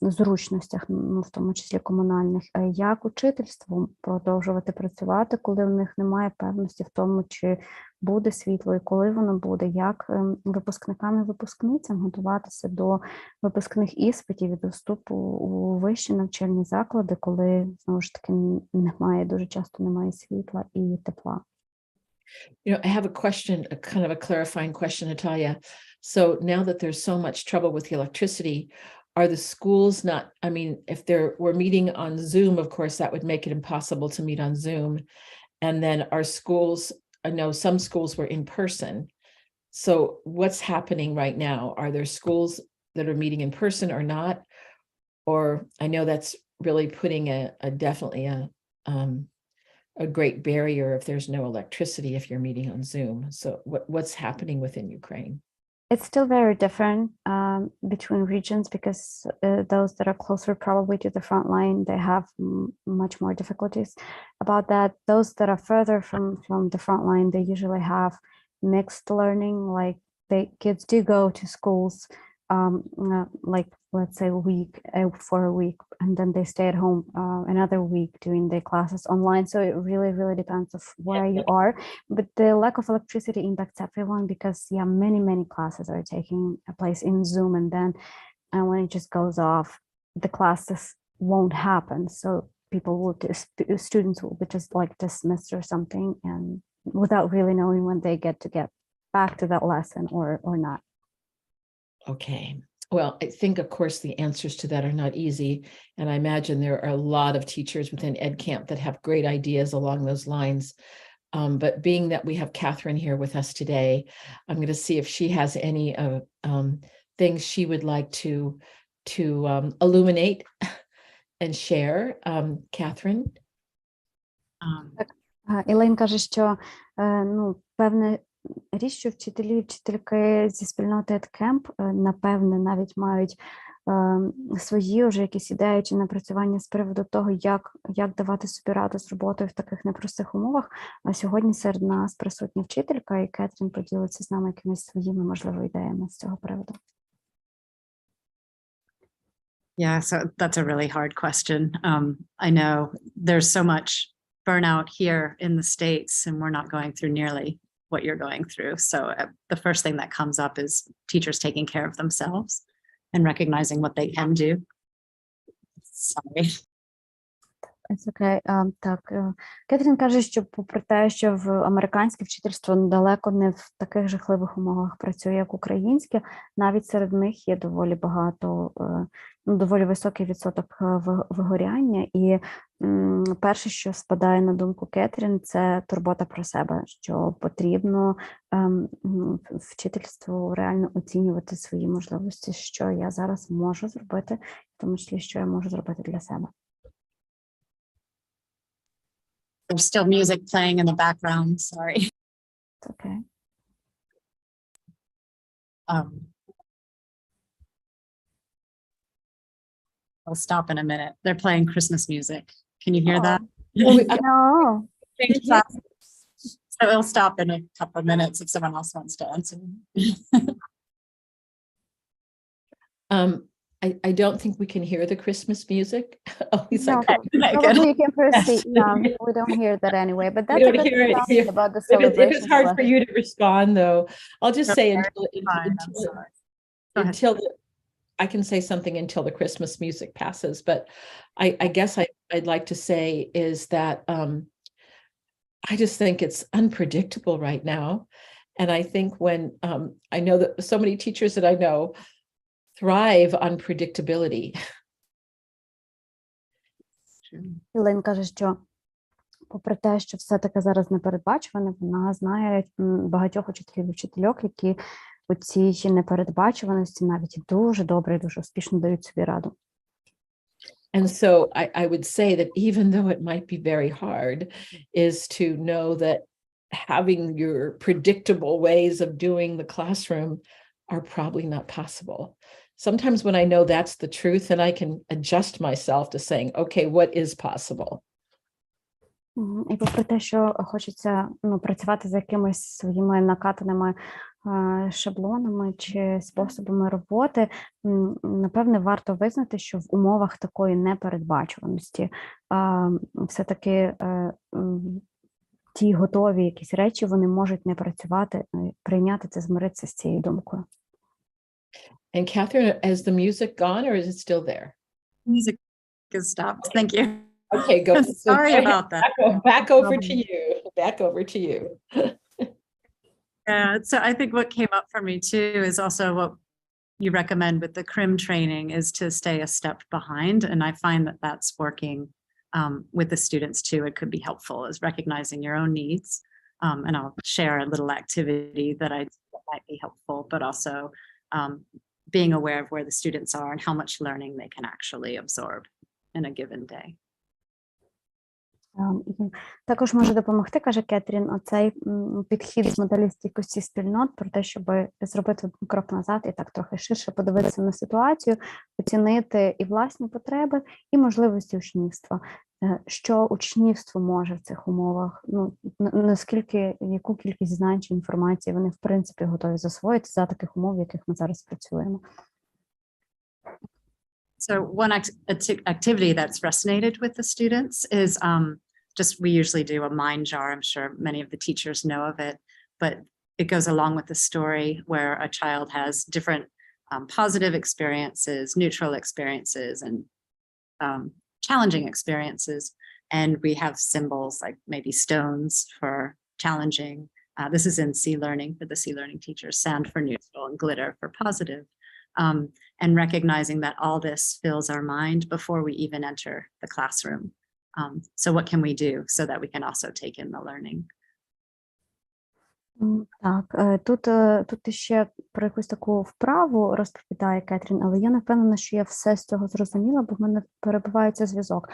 зручностях, ну, в тому числі комунальних, як учительству продовжувати працювати, коли в них немає певності в тому, чи буде світло і коли воно буде, як випускникам і випускницям готуватися до випускних іспитів і до вступу у вищі навчальні заклади, коли, знову ж таки, немає, дуже часто немає світла і тепла. You know, I have a question, a kind of a clarifying question, Natalia. So now that there's so much trouble with the electricity, are the schools not, I mean, if we're meeting on Zoom, of course, that would make it impossible to meet on Zoom. And then our schools, I know some schools were in person. So what's happening right now? Are there schools that are meeting in person or not? Or I know that's really putting definitely a great barrier if there's no electricity if you're meeting on Zoom. So what's happening within Ukraine? It's still very different between regions because those that are closer probably to the front line, they have much more difficulties about that. Those that are further from the front line, they usually have mixed learning, like kids do go to schools like, let's say for a week, and then they stay at home another week doing their classes online. So it really, really depends of where you are. But the lack of electricity impacts everyone because, yeah, many classes are taking place in Zoom, and then when it just goes off, the classes won't happen. So students will be just like dismissed or something, and without really knowing when they get back to that lesson or not. Okay. Well, I think, of course, the answers to that are not easy. And I imagine there are a lot of teachers within EdCamp that have great ideas along those lines. But being that we have Catherine here with us today, I'm going to see if she has any things she would like to illuminate and share. Catherine? Елейн каже, що певне річ, що вчителі і вчительки зі спільноти EdCamp, напевне, навіть мають свої вже якісь ідеї чи напрацювання з приводу того, як давати собі раду з роботою в таких непростих умовах. А сьогодні серед нас присутня вчителька, і Кетрін поділиться з нами якимись своїми, можливо, ідеями з цього приводу. Yeah, so that's a really hard question. I know there's so much burnout here in the States, and we're not going through nearly what you're going through. So the first thing that comes up is teachers taking care of themselves and recognizing what they can do. Sorry. It's okay. Так, Кетрін каже, що попри те, що в американське вчительство далеко не в таких жахливих умовах працює, як українське, навіть серед них є доволі багато, доволі високий відсоток вигоряння. І перше, що спадає на думку Кетрін, це турбота про себе, що потрібно вчительству реально оцінювати свої можливості, що я зараз можу зробити, в тому числі, що я можу зробити для себе. There's still music playing in the background, sorry. It's okay. I'll stop in a minute. They're playing Christmas music. Can you hear that? No. So it'll stop in a couple of minutes if someone else wants to answer. I don't think we can hear the Christmas music. Oh, he's No, like, probably you can proceed. Yeah, we don't hear that anyway, but that's a don't good hear it example here. about the if celebration. it's hard for you to respond, though, I'll just say Fine, I'm until, sorry. Go ahead. until I can say something until the Christmas music passes. But I guess I'd like to say is that I just think it's unpredictable right now. And I think when I know that so many teachers that I know thrive on predictability. Ілейн каже, що попри те, що все таке зараз непередбачуване, вона знає багатьох учителів і вчительок, які у цій непередбачуваності навіть дуже добре і дуже успішно дають собі раду. And so I would say that even though it might be very hard, is to know that having your predictable ways of doing the classroom are probably not possible. Sometimes when I know that's the truth, then I can adjust myself to saying, okay, what is possible? І попри те, що хочеться працювати з якимись своїми накатаними шаблонами чи способами роботи, напевне, варто визнати, що в умовах такої непередбачуваності все-таки ті готові якісь речі, вони можуть не працювати, прийняти це, змиритися з цією думкою. And Catherine, has the music gone or is it still there? Music is stopped. Thank you. Okay, go. Sorry about that. Back over to you. Back over to you. Yeah, so I think what came up for me too is also what you recommend with the CRIM training is to stay a step behind. And I find that that's working with the students too. It could be helpful is recognizing your own needs. And I'll share a little activity that might be helpful, but also being aware of where the students are and how much learning they can actually absorb in a given day. Також може допомогти, каже Кетрін, оцей підхід з моделі стійкості спільнот про те, щоб зробити крок назад і так трохи ширше подивитися на ситуацію, оцінити і власні потреби, і можливості учнівства. Що учнівство може в цих умовах, наскільки, яку кількість знань чи інформації вони в принципі готові засвоїти за таких умов, в яких ми зараз працюємо. So one activity that's resonated with the students is just, we usually do a mind jar. I'm sure many of the teachers know of it, but it goes along with the story where a child has different positive experiences, neutral experiences, and challenging experiences. And we have symbols like maybe stones for challenging. This is in C Learning for the C Learning teachers, sand for neutral and glitter for positive. And recognizing that all this fills our mind before we even enter the classroom. So what can we do so that we can also take in the learning? Так, тут ще про якусь таку вправу розповідає Кетрін, але я не впевнена, що я все з цього зрозуміла, бо в мене перебивається зв'язок.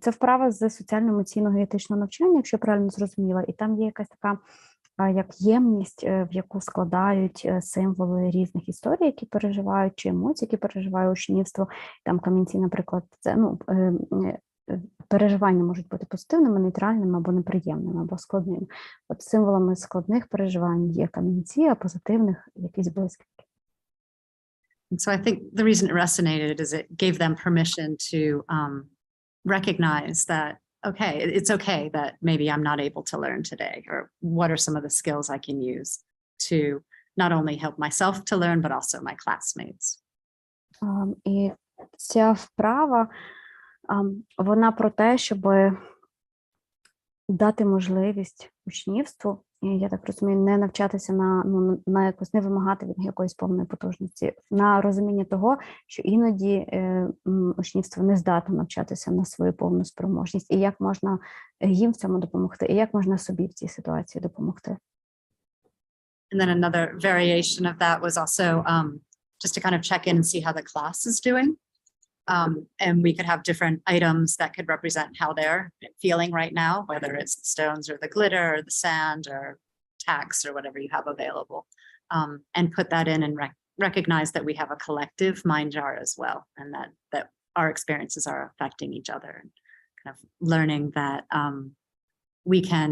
Це вправа з соціально-емоційного і етичного навчання, якщо я правильно зрозуміла, і там є якась така як ємність, в яку складають символи різних історій, які переживають, чи емоцій, які переживає учнівство. Там камінці, наприклад, це, переживання можуть бути позитивними, нейтральними або неприємними, або складними. От символами складних переживань є камінці, а позитивних якісь блискавки. So I think the reason it resonated is it gave them permission to recognize that, okay, it's okay that maybe I'm not able to learn today, or what are some of the skills I can use to not only help myself to learn, but also my classmates. І ця вправа, вона про те, щоб дати можливість учнівству, я так розумію, не навчатися на якось, не вимагати від якоїсь повної потужності, на розуміння того, що іноді учнівство не здатне навчатися на свою повну спроможність, і як можна їм в цьому допомогти, і як можна собі в цій ситуації допомогти. And then another variation of that was also just to kind of check in and see how the class is doing. And we could have different items that could represent how they're feeling right now, whether it's the stones or the glitter or the sand or tacks or whatever you have available, and put that in and recognize that we have a collective mind jar as well, and that our experiences are affecting each other, and kind of learning that we can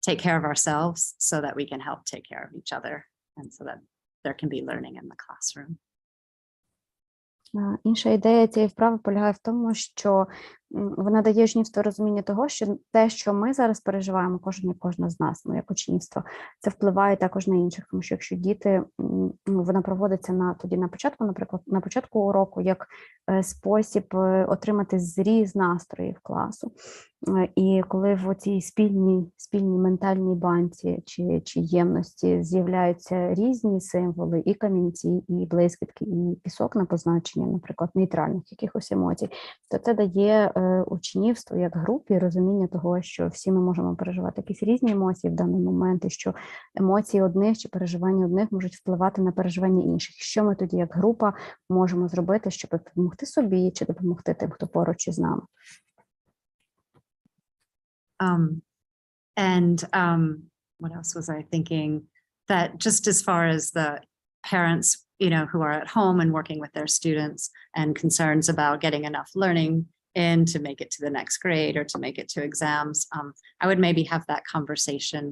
take care of ourselves so that we can help take care of each other, and so that there can be learning in the classroom. Інша ідея цієї вправи полягає в тому, що вона дає учнівству розуміння того, що те, що ми зараз переживаємо, кожна з нас, як учнівство, це впливає також на інших. Тому що якщо діти, вона проводиться тоді на початку, наприклад, на початку уроку, як спосіб отримати зріз настроїв класу. І коли в цій спільній ментальній банці чи ємності з'являються різні символи, і камінці, і блискітки, і пісок на позначення, наприклад, нейтральних якихось емоцій, то це дає учнівству як групі розуміння того, що всі ми можемо переживати якісь різні емоції в даний момент, і що емоції одних чи переживання одних можуть впливати на переживання інших. Що ми тоді як група можемо зробити, щоб допомогти собі чи допомогти тим, хто поруч із нами? What else was I thinking? That just as far as the parents, who are at home and working with their students and concerns about getting enough learning in to make it to the next grade or to make it to exams, I would maybe have that conversation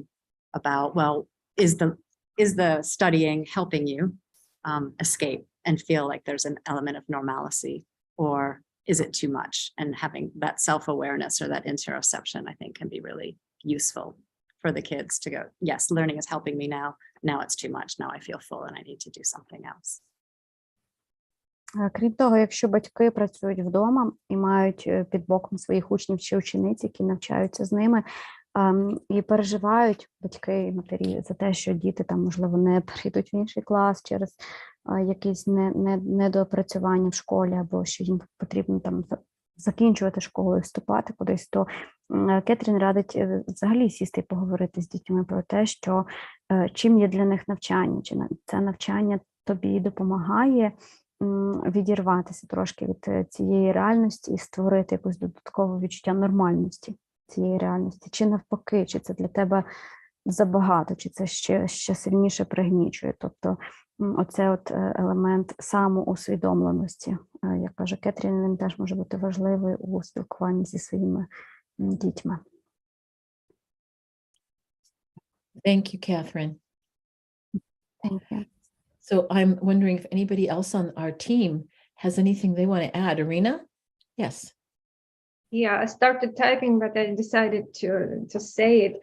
about, well, is the studying helping you escape and feel like there's an element of normalcy, or is it too much? And having that self-awareness or that interoception, I think, can be really useful for the kids to go, yes, learning is helping me now. Now it's too much. Now I feel full and I need to do something else. Крім того, якщо батьки працюють вдома і мають під боком своїх учнів чи учениць, які навчаються з ними, і переживають батьки і матері за те, що діти там, можливо, не перейдуть в інший клас через якісь недоопрацювання в школі, або що їм потрібно там закінчувати школу і вступати кудись, то Кетрін радить взагалі сісти і поговорити з дітьми про те, що чим є для них навчання, чи це навчання тобі допомагає відірватися трошки від цієї реальності і створити якусь додаткове відчуття нормальності цієї реальності, чи навпаки, чи це для тебе забагато, чи це ще сильніше пригнічує. Тобто оце елемент самоусвідомленості, як каже Кетрін, він теж може бути важливий у спілкуванні зі своїми дітьми. Thank you, Catherine. Thank you. So I'm wondering if anybody else on our team has anything they want to add. Irina? Yes. Yeah, I started typing, but I decided to say it.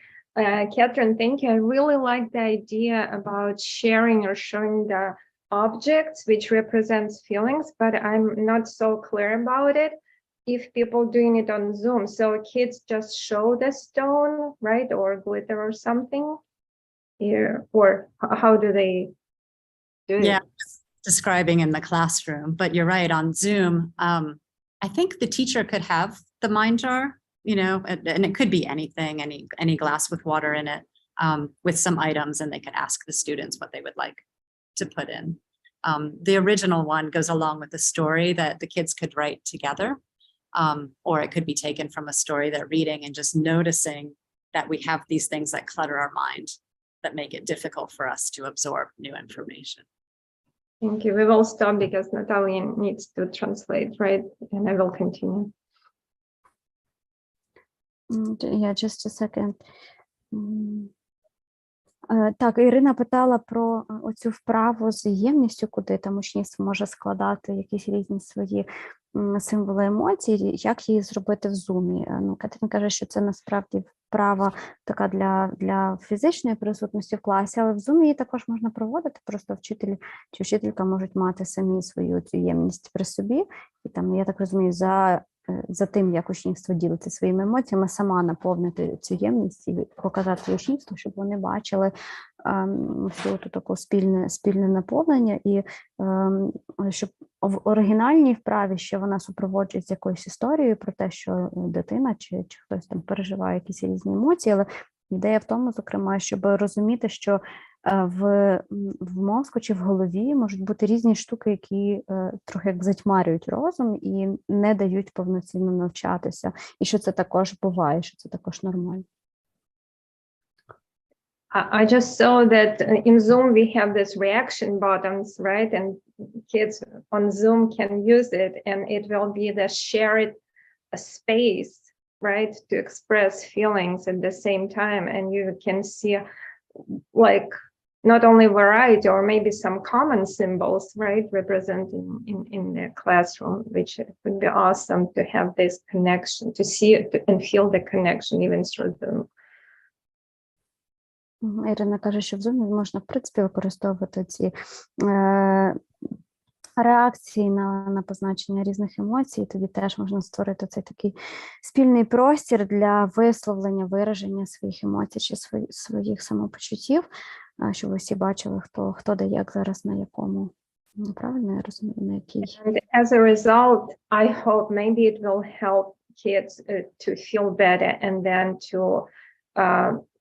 Catherine, thank you. I really like the idea about sharing or showing the objects which represents feelings, but I'm not so clear about it. If people doing it on Zoom, so kids just show the stone, right, or glitter or something, here, or how do they do it? Yeah, describing in the classroom, but you're right, on Zoom, I think the teacher could have the mind jar, and it could be anything, any glass with water in it, with some items, and they could ask the students what they would like to put in. The original one goes along with the story that the kids could write together, or it could be taken from a story they're reading and just noticing that we have these things that clutter our mind, that make it difficult for us to absorb new information. Thank you. We will stop because Natalia needs to translate, right? And I will continue. Yeah, just a second. Так, Ірина питала про оцю вправу з ємністю, куди там учнівство може складати якісь різні свої символи емоцій, як її зробити в зумі. Катерина каже, що це насправді вправа така для фізичної присутності в класі, але в зумі її також можна проводити, просто вчитель чи вчителька можуть мати самі свою цю ємність при собі, і там, я так розумію, за тим, як учнівство ділиться своїми емоціями, сама наповнити цю ємність і показати учнівству, щоб вони бачили всю таку спільне наповнення, і щоб в оригінальній вправі ще вона супроводжується якоюсь історією про те, що дитина чи хтось там переживає якісь різні емоції, але ідея в тому, зокрема, щоб розуміти, що в мозку чи в голові можуть бути різні штуки, які трохи як затьмарюють розум і не дають повноцінно навчатися. І що це також буває, що це також нормально. I just saw that in Zoom we have this reaction buttons, right? And kids on Zoom can use it, and it will be the shared space, right, to express feelings at the same time. And you can see like not only variety or maybe some common symbols, right, representing in the classroom, which would be awesome to have this connection, to see it and feel the connection even through Zoom. Ірина каже, що в Zoom можна, в принципі, використовувати ці реакції на позначення різних емоцій, тоді теж можна створити цей такий спільний простір для висловлення, вираження своїх емоцій чи своїх самопочуттів, щоб ви всі бачили, хто де як зараз на якому. Правильно я розумію, на якій? And as a result, I hope maybe it will help kids to feel better and then to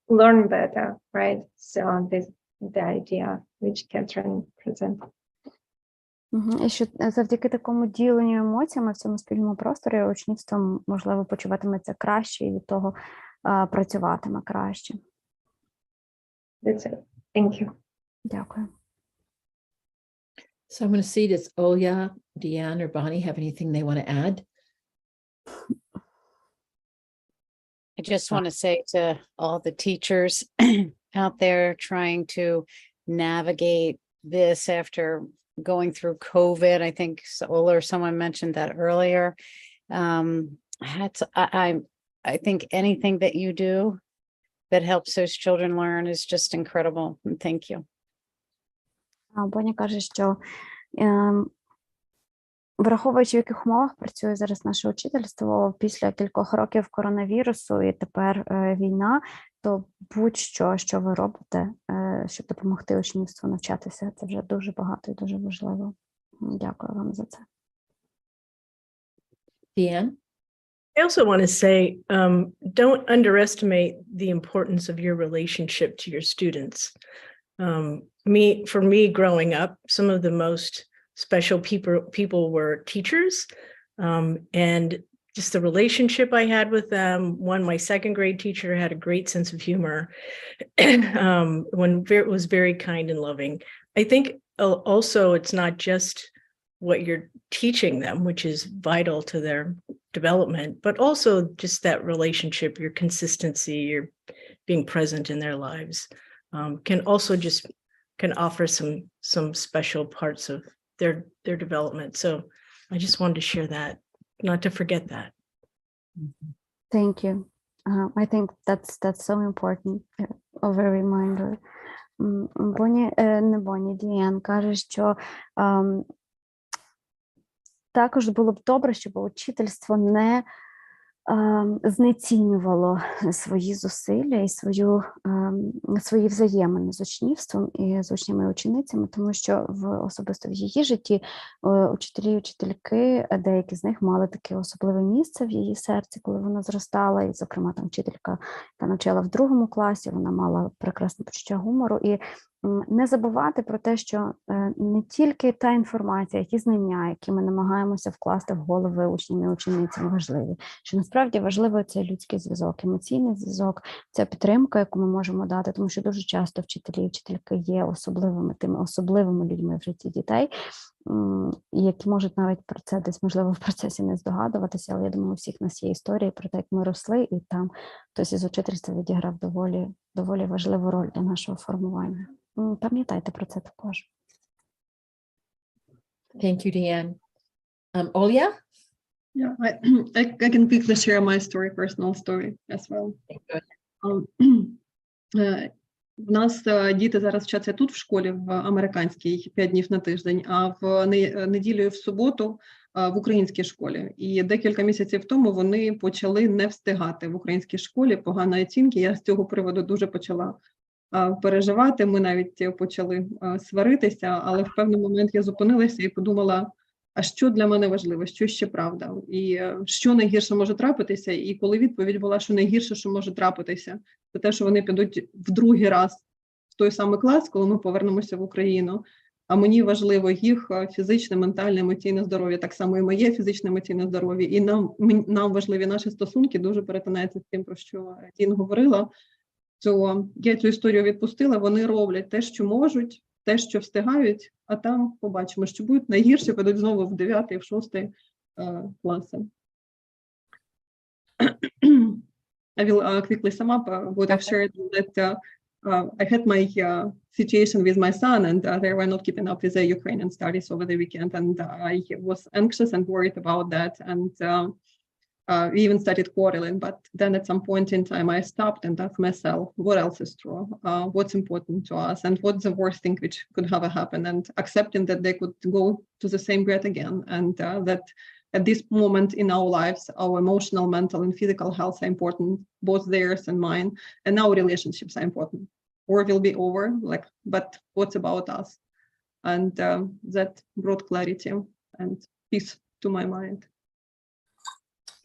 learn better, right? So this the idea which Catherine presented. І що завдяки такому діленню емоціями в цьому спільному просторі учнівство, можливо, почуватиметься краще і від того працюватиме краще. That's it. Thank you. Дякую. So I'm going to see, does Olya, Deanne, or Bonnie have anything they want to add? I just want to say to all the teachers out there trying to navigate this after going through COVID, I think Ola or someone mentioned that earlier. I think anything that you do that helps those children learn is just incredible. And thank you. Боня каже, що враховуючи, в яких умовах працює зараз наше учительство після кількох років коронавірусу і тепер війна, то будь-що, що ви робите, щоб допомогти учнівству навчатися, це вже дуже багато і дуже важливо. Дякую вам за це. Deanne? I also want to say, don't underestimate the importance of your relationship to your students. For me, growing up, some of the most special people were teachers, and just the relationship I had with them. My second grade teacher had a great sense of humor, was very kind and loving. I think also it's not just what you're teaching them, which is vital to their development, but also just that relationship, your consistency, your being present in their lives, can offer some special parts of their development. So I just wanted to share that, not to forget that. Thank you. I think that's so important of a reminder. Діан каже, що також було б добре, щоб учительство не знецінювало свої зусилля і свої взаємини з учнівством і з учнями і ученицями, тому що особисто в її житті учителі і учительки, деякі з них мали таке особливе місце в її серці, коли вона зростала, і, зокрема, там вчителька, яка навчала в 2 класі, вона мала прекрасне почуття гумору, і не забувати про те, що не тільки та інформація, ті знання, які ми намагаємося вкласти в голови учням і ученицям, важливі. Що насправді важливо це людський зв'язок, емоційний зв'язок, ця підтримка, яку ми можемо дати, тому що дуже часто вчителі і вчительки є тими особливими людьми в житті дітей, які можуть навіть про це десь, можливо, в процесі не здогадуватися, але я думаю, у всіх нас є історії про те, як ми росли, і там хтось із учительства відіграв доволі важливу роль для нашого формування. Пам'ятайте про це також. Thank you, Deanne. Olya? Yeah, I can quickly share my personal story as well. У нас діти зараз вчаться тут в школі, в американській, 5 днів на тиждень, а в неділю і в суботу в українській школі. І декілька місяців тому вони почали не встигати в українській школі, погані оцінки. Я з цього приводу дуже почала переживати, ми навіть почали сваритися, але в певний момент я зупинилася і подумала, а що для мене важливо, що ще правда, і що найгірше може трапитися, і коли відповідь була, що найгірше, що може трапитися, це те, що вони підуть в другий раз в той самий клас, коли ми повернемося в Україну, а мені важливо їх фізичне, ментальне, емоційне здоров'я, так само і моє фізичне, емоційне здоров'я, і нам важливі наші стосунки, дуже перетинається з тим, про що Тін говорила. То я цю історію відпустила, вони роблять те, що можуть, те, що встигають, а там побачимо, що будуть найгірше, підуть знову в 9 і в 6 класи. I will quickly sum up what I've shared, that I had my situation with my son, and they were not keeping up with the Ukrainian studies over the weekend, and I was anxious and worried about that, and we even started quarreling. But then at some point in time, I stopped and asked myself, what else is true? What's important to us? And what's the worst thing which could have happened? And accepting that they could go to the same grade again, and that at this moment in our lives, our emotional, mental, and physical health are important, both theirs and mine, and our relationships are important. War will be over, but what's about us? And that brought clarity and peace to my mind.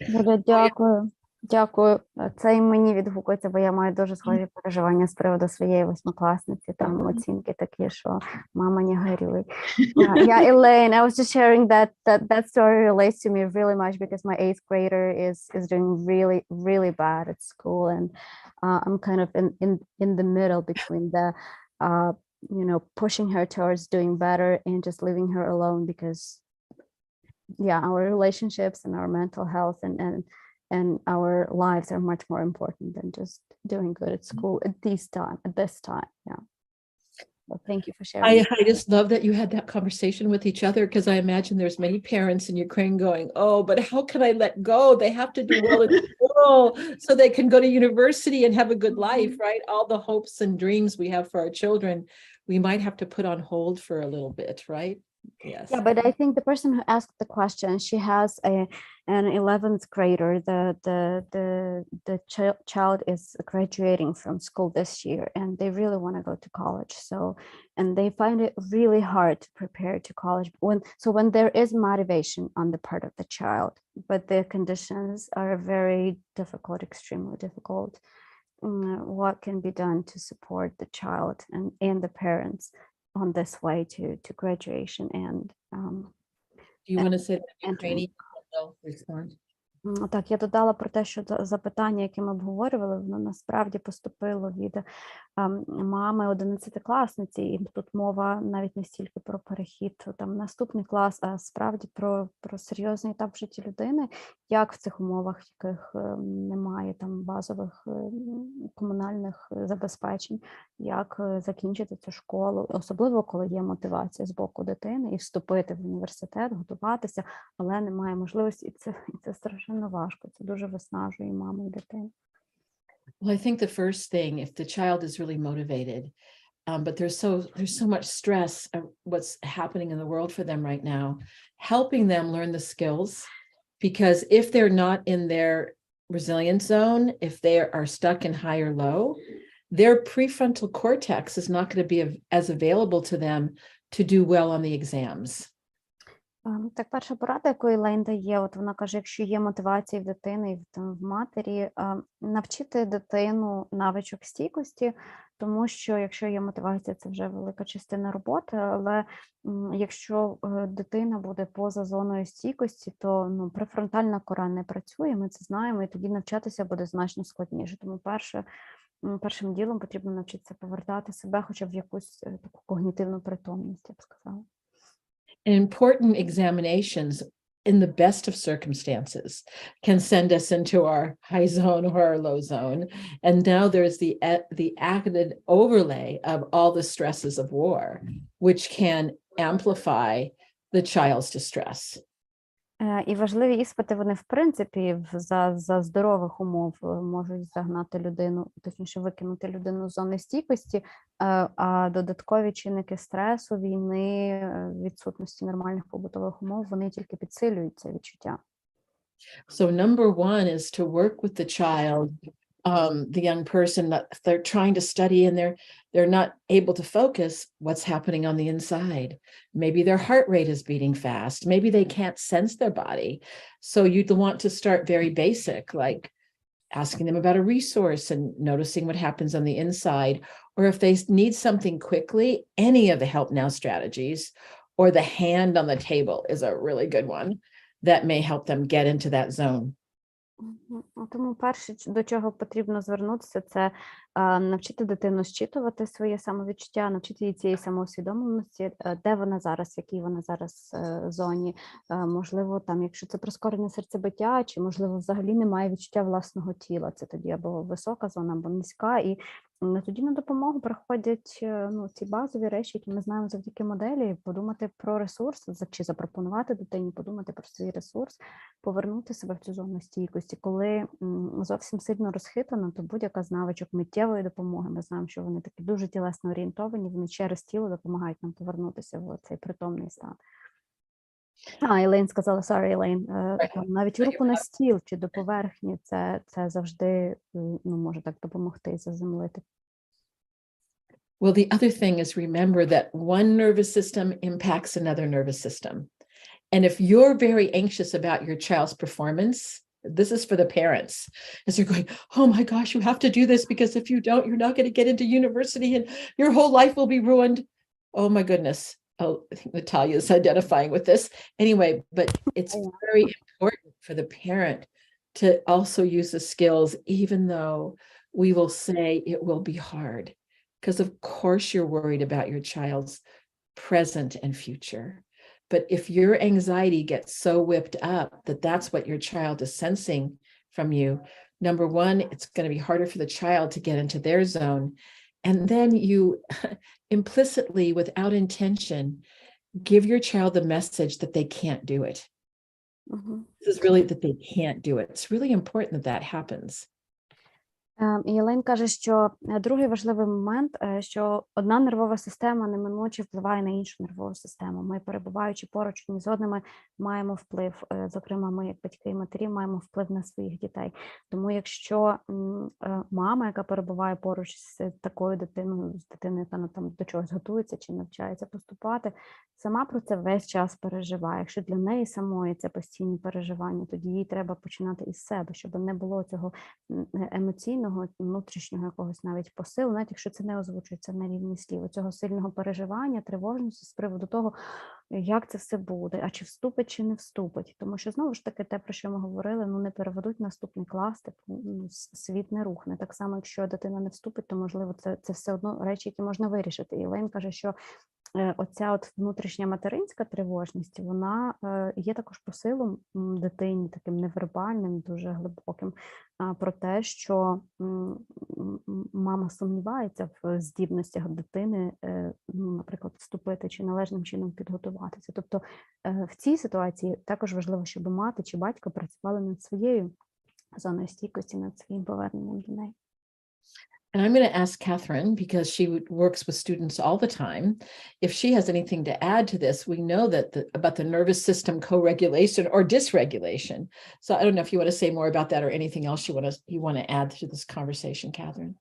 Дуже дякую. Дякую. Це і мені відгукується, бо я маю дуже схожі переживання з приводу своєї восьмикласниці. Там оцінки такі, що мама не горюй. Yeah, Elaine, I was just sharing that story relates to me really much because my 8th grader is doing really bad at school, and I'm kind of in the middle between the pushing her towards doing better and just leaving her alone because our relationships and our mental health and our lives are much more important than just doing good at school at this time. Yeah. Well, thank you for sharing. I just love that you had that conversation with each other, because I imagine there's many parents in Ukraine going, oh, but how can I let go? They have to do well in school so they can go to university and have a good life, right? All the hopes and dreams we have for our children, we might have to put on hold for a little bit, right? Yes. Yeah, but I think the person who asked the question, she has an 11th grader. The child is graduating from school this year, and they really want to go to college. And they find it really hard to prepare to college when there is motivation on the part of the child, but the conditions are very difficult, extremely difficult. What can be done to support the child and the parents on this way to graduation and Do you want to say that in Ukrainian? I'll respond. Так, я додала про те, що запитання, яке ми обговорювали, воно насправді поступило від мами 11-класниці, і тут мова навіть не стільки про перехід там наступний клас, а справді про серйозний етап в житті людини, як в цих умовах, яких немає там базових комунальних забезпечень, як закінчити цю школу, особливо коли є мотивація з боку дитини і вступити в університет, готуватися, але немає можливості, і це страшенно важко, це дуже виснажує маму і дитину. Well, I think the first thing, if the child is really motivated, but there's so much stress of what's happening in the world for them right now, helping them learn the skills, because if they're not in their resilience zone, if they are stuck in high or low, their prefrontal cortex is not going to be as available to them to do well on the exams. Так, перша порада, яку Елейн дає, от вона каже, якщо є мотивація в дитини і в матері, навчити дитину навичок стійкості, тому що якщо є мотивація, це вже велика частина роботи, але якщо дитина буде поза зоною стійкості, то префронтальна кора не працює, ми це знаємо, і тоді навчатися буде значно складніше. Тому першим ділом потрібно навчитися повертати себе хоча б в якусь таку когнітивну притомність, я б сказала. Important examinations in the best of circumstances can send us into our high zone or our low zone. And now there's the added overlay of all the stresses of war, which can amplify the child's distress. І важливі іспити, вони, в принципі, за здорових умов можуть загнати людину, точніше, викинути людину з зони стійкості, а додаткові чинники стресу, війни, відсутності нормальних побутових умов, вони тільки підсилюють це відчуття. So number one is to work with the child, the young person, that if they're trying to study and they're not able to focus, what's happening on the inside. Maybe their heart rate is beating fast. Maybe they can't sense their body. So you'd want to start very basic, like asking them about a resource and noticing what happens on the inside. Or if they need something quickly, any of the help now strategies or the hand on the table is a really good one that may help them get into that zone. Тому перше, до чого потрібно звернутися, це навчити дитину зчитувати своє самовідчуття, навчити її цієї самоусвідомленості, де вона зараз, в якій вона зараз зоні. Можливо, там, якщо це прискорене серцебиття, чи, можливо, взагалі немає відчуття власного тіла. Це тоді або висока зона, або низька. І тоді на допомогу приходять ці базові речі, які ми знаємо завдяки моделі, подумати про ресурс, чи запропонувати дитині подумати про свій ресурс, повернути себе в цю зону стійкості. Коли зовсім сильно розхитано, то будь-яка з навичок миттєвої допомоги, ми знаємо, що вони такі дуже тілесно орієнтовані, вони через тіло допомагають нам повернутися в цей притомний стан. Елейн сказала, Елейн, навіть руку на стіл чи до поверхні, це завжди може так допомогти заземлити. Well, the other thing is remember that one nervous system impacts another nervous system. And if you're very anxious about your child's performance, this is for the parents. As they're going, oh my gosh, you have to do this because if you don't, you're not going to get into university and your whole life will be ruined. Oh my goodness. Oh, I think Natalia is identifying with this. Anyway, but it's very important for the parent to also use the skills, even though we will say it will be hard. Because of course you're worried about your child's present and future. But if your anxiety gets so whipped up that that's what your child is sensing from you, number one, it's going to be harder for the child to get into their zone. And then you implicitly, without intention, give your child the message that they can't do it. This is really that they can't do it. It's really important that that happens. І Елейн каже, що другий важливий момент, що одна нервова система неминуче впливає на іншу нервову систему. Ми, перебуваючи поруч одні з одними, маємо вплив, зокрема ми, як батьки і матері, маємо вплив на своїх дітей. Тому якщо мама, яка перебуває поруч з такою дитиною, яка там до чогось готується чи навчається поступати, сама про це весь час переживає. Якщо для неї самої це постійні переживання, тоді їй треба починати із себе, щоб не було цього емоційного, внутрішнього якогось навіть посилу, навіть якщо це не озвучується на рівні слів, цього сильного переживання, тривожності з приводу того, як це все буде, а чи вступить, чи не вступить. Тому що, знову ж таки, те, про що ми говорили, не переведуть наступний клас, світ не рухне. Так само, якщо дитина не вступить, то, можливо, це все одно речі, які можна вирішити. І Елейн каже, що оця внутрішня материнська тривожність, вона є також посилом дитині, таким невербальним, дуже глибоким, про те, що мама сумнівається в здібностях дитини, наприклад, вступити чи належним чином підготуватися. Тобто в цій ситуації також важливо, щоб мати чи батько працювали над своєю зоною стійкості, над своїм поверненням до неї. And I'm going to ask Catherine, because she works with students all the time, if she has anything to add to this. We know that about the nervous system co-regulation or dysregulation. So I don't know if you want to say more about that or anything else you want to add to this conversation, Catherine.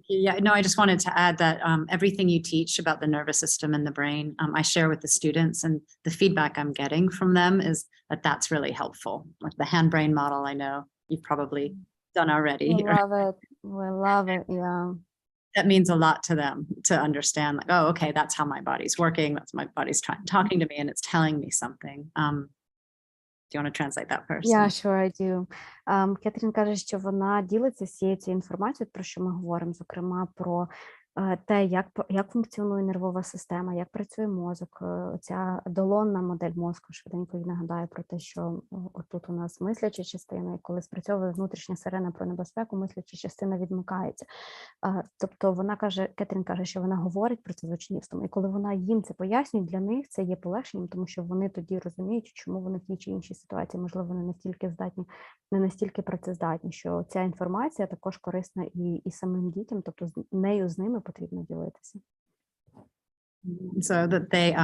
Yeah, no, I just wanted to add that everything you teach about the nervous system and the brain, I share with the students, and the feedback I'm getting from them is that that's really helpful. Like the hand-brain model, I know you've probably done already. We love it, yeah. That means a lot to them to understand, like, oh, okay, that's how my body's working, that's my body's talking to me and it's telling me something. Do you want to translate that first? Yeah, sure, I do. Кетрін каже, що вона ділиться всією цією інформацією, про що ми говоримо, зокрема про те, як функціонує нервова система, як працює мозок, ця долонна модель мозку, швиденько їй нагадаю про те, що отут у нас мисляча частина, і коли спрацьовує внутрішня сирена про небезпеку, мисляча частина відмикається. Тобто вона каже, Кетрін каже, що вона говорить про це з учнівством, і коли вона їм це пояснює, для них це є полегшенням, тому що вони тоді розуміють, чому вони в тій чи іншій ситуації, можливо, не настільки працездатні, що ця інформація також корисна і самим дітям, тобто з ними потрібно ділитися. So that they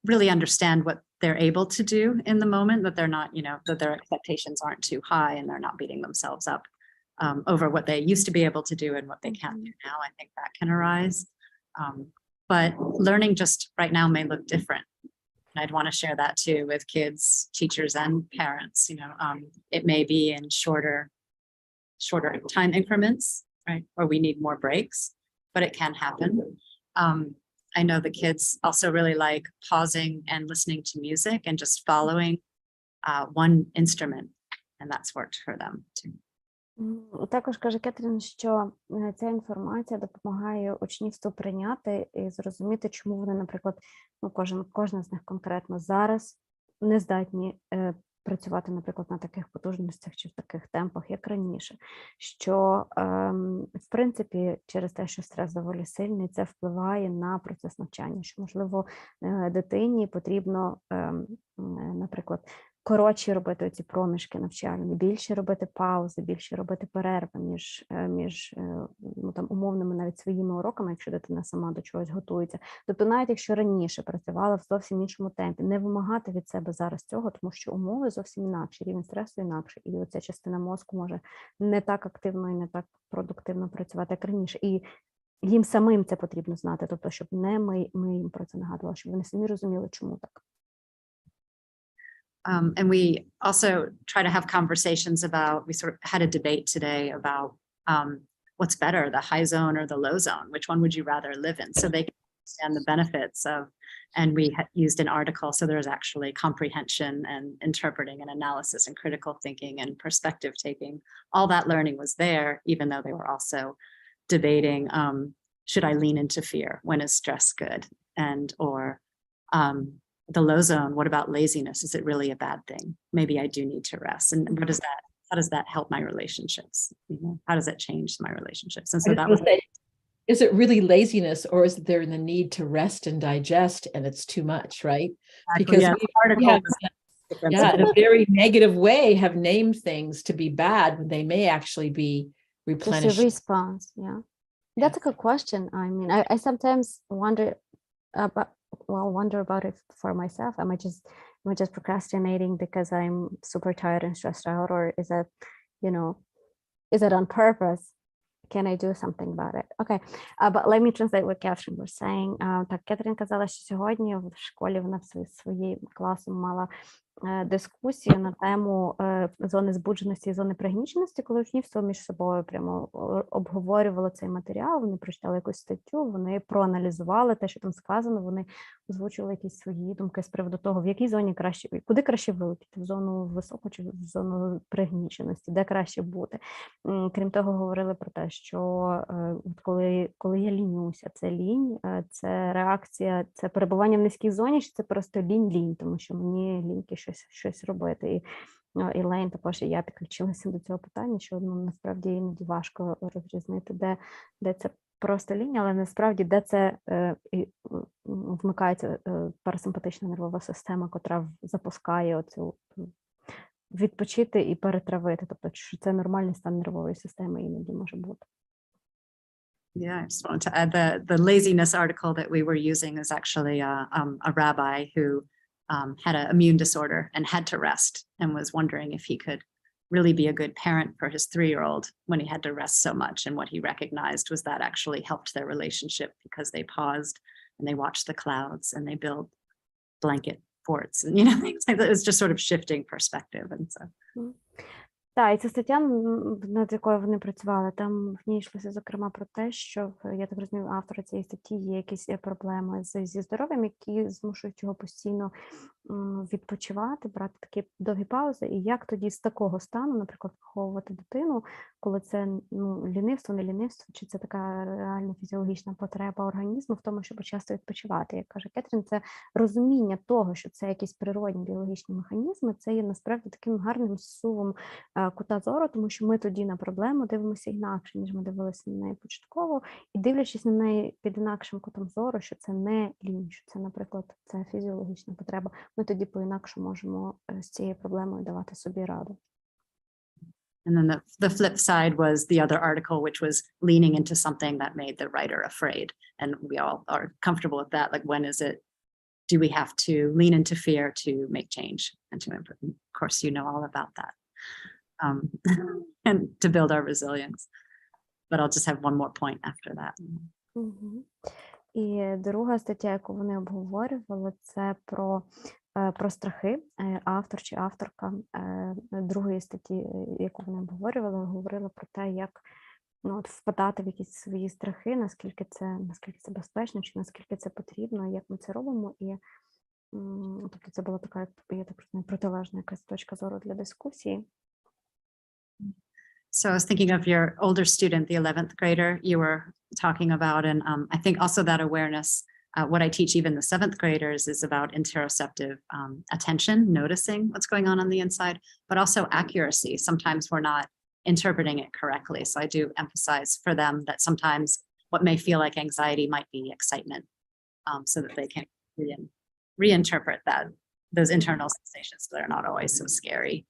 really understand what they're able to do in the moment, that they're not, that their expectations aren't too high and they're not beating themselves up over what they used to be able to do and what they can't do now. I think that can arise. But learning just right now may look different. And I'd want to share that too with kids, teachers, and parents. It may be in shorter time increments, right? Or we need more breaks, but it can happen. I know the kids also really like pausing and listening to music and just following one instrument, and that's worked for them too. Також каже Кетрін, що ця інформація допомагає учнівству прийняти і зрозуміти, чому вони, наприклад, кожна з них конкретно зараз не здатні працювати, наприклад, на таких потужностях чи в таких темпах, як раніше. Що, в принципі, через те, що стрес доволі сильний, це впливає на процес навчання, що, можливо, дитині потрібно, наприклад, коротші робити ці проміжки навчальні, більше робити паузи, більше робити перерви між умовними навіть своїми уроками, якщо дитина сама до чогось готується. Тобто навіть якщо раніше працювала в зовсім іншому темпі, не вимагати від себе зараз цього, тому що умови зовсім інакші, рівень стресу інакше, і оця частина мозку може не так активно і не так продуктивно працювати, як раніше. І їм самим це потрібно знати, тобто, щоб не ми їм про це нагадували, щоб вони самі розуміли, чому так. And we also try to have conversations about, we sort of had a debate today about what's better, the high zone or the low zone, which one would you rather live in? So they can understand the benefits of, and we used an article, so there's actually comprehension and interpreting and analysis and critical thinking and perspective taking. All that learning was there, even though they were also debating, should I lean into fear? When is stress good? And, or, the low zone, what about laziness? Is it really a bad thing? Maybe I do need to rest. And how does that help my relationships? You know, how does that change my relationships? And so that was, is it really laziness, or is there the need to rest and digest and it's too much, right? Because in a very negative way have named things to be bad when they may actually be replenishing. Just a response, yeah. That's a good question. I mean, I sometimes wonder about it for myself. Am I just procrastinating because I'm super tired and stressed out, or is that, is it on purpose? Can I do something about it? Okay, but let me translate what Catherine was saying. Так, Кетрін казала, що сьогодні в школі вона в своїй класом мала дискусію на тему зони збудженості і зони пригніченості, коли учнівство між собою прямо обговорювало цей матеріал, вони прочитали якусь статтю, вони проаналізували те, що там сказано, вони озвучували якісь свої думки з приводу того, в якій зоні краще, куди краще вилетіти, в зону високу чи в зону пригніченості, де краще бути. Крім того, говорили про те, що коли я лінюся, це лінь, це реакція, це перебування в низькій зоні, чи це просто лінь, тому що мені ліньки щось робити. І Ілейн також, і я підключилася до цього питання, що насправді іноді важко розрізнити, де це просто лінь, але насправді де це вмикається парасимпатична нервова система, котра запускає оцю відпочити і перетравити, тобто що це нормальний стан нервової системи іноді може бути. Yeah, I just wanted to add the laziness article that we were using is actually a rabbi who had an immune disorder and had to rest and was wondering if he could really be a good parent for his 3-year-old when he had to rest so much. And what he recognized was that actually helped their relationship because they paused and they watched the clouds and they built blanket forts and, things like that. It was just sort of shifting perspective. And so. Так, і ця стаття, над якою вони працювали, там в ній йшлося, зокрема, про те, що, я так розумію, автора цієї статті є якісь проблеми зі здоров'ям, які змушують його постійно відпочивати, брати такі довгі паузи, і як тоді з такого стану, наприклад, виховувати дитину, коли це лінивство, не лінивство, чи це така реальна фізіологічна потреба організму в тому, щоб часто відпочивати. Як каже Кетрін, це розуміння того, що це якісь природні біологічні механізми, це є насправді таким гарним зсувом кута зору, тому що ми тоді на проблему дивимося інакше, ніж ми дивилися на неї початково, і дивлячись на неї під інакшим кутом зору, що це не лінь, що це, наприклад, це фізіологічна потреба, ми тоді по-інакше можемо з цією проблемою давати собі раду. And then the flip side was the other article, which was leaning into something that made the writer afraid. And we all are comfortable with that. Like, when is it, do we have to lean into fear to make change and to improve? Of course, you know all about that. And to build our resilience. But I'll just have one more point after that. І друга стаття, яку вони обговорювали, це про страхи. Автор чи авторка другої статті, яку вони обговорювали, говорила про те, як впадати в якісь свої страхи, наскільки це безпечно, чи наскільки це потрібно, як ми це робимо. І тобто це була така, я так розумію, протилежна якась точка зору для дискусії. So I was thinking of your older student, the 11th grader you were talking about. And I think also that awareness, what I teach even the 7th graders is about interoceptive attention, noticing what's going on the inside, but also accuracy. Sometimes we're not interpreting it correctly. So I do emphasize for them that sometimes what may feel like anxiety might be excitement, so that they can reinterpret those internal sensations so they're not always so scary.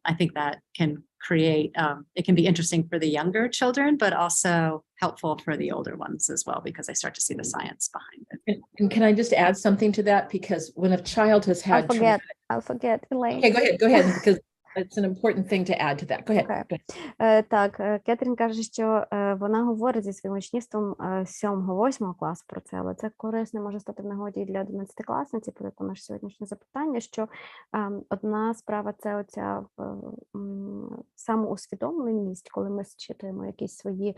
I think that can create, it can be interesting for the younger children, but also helpful for the older ones as well, because they start to see the science behind it. And can I just add something to that? Because when a child has had I'll forget, Elaine. Okay, go ahead, because it's an important thing to add to that. Go ahead. Okay. Так, Кетрін каже, що вона говорить зі своїм учнівством 7-8 класу про це, але це корисно може стати в нагоді для 11-класниці, про яку наше сьогоднішнє запитання, що одна справа – це оця самоусвідомленість, коли ми зчитуємо якісь свої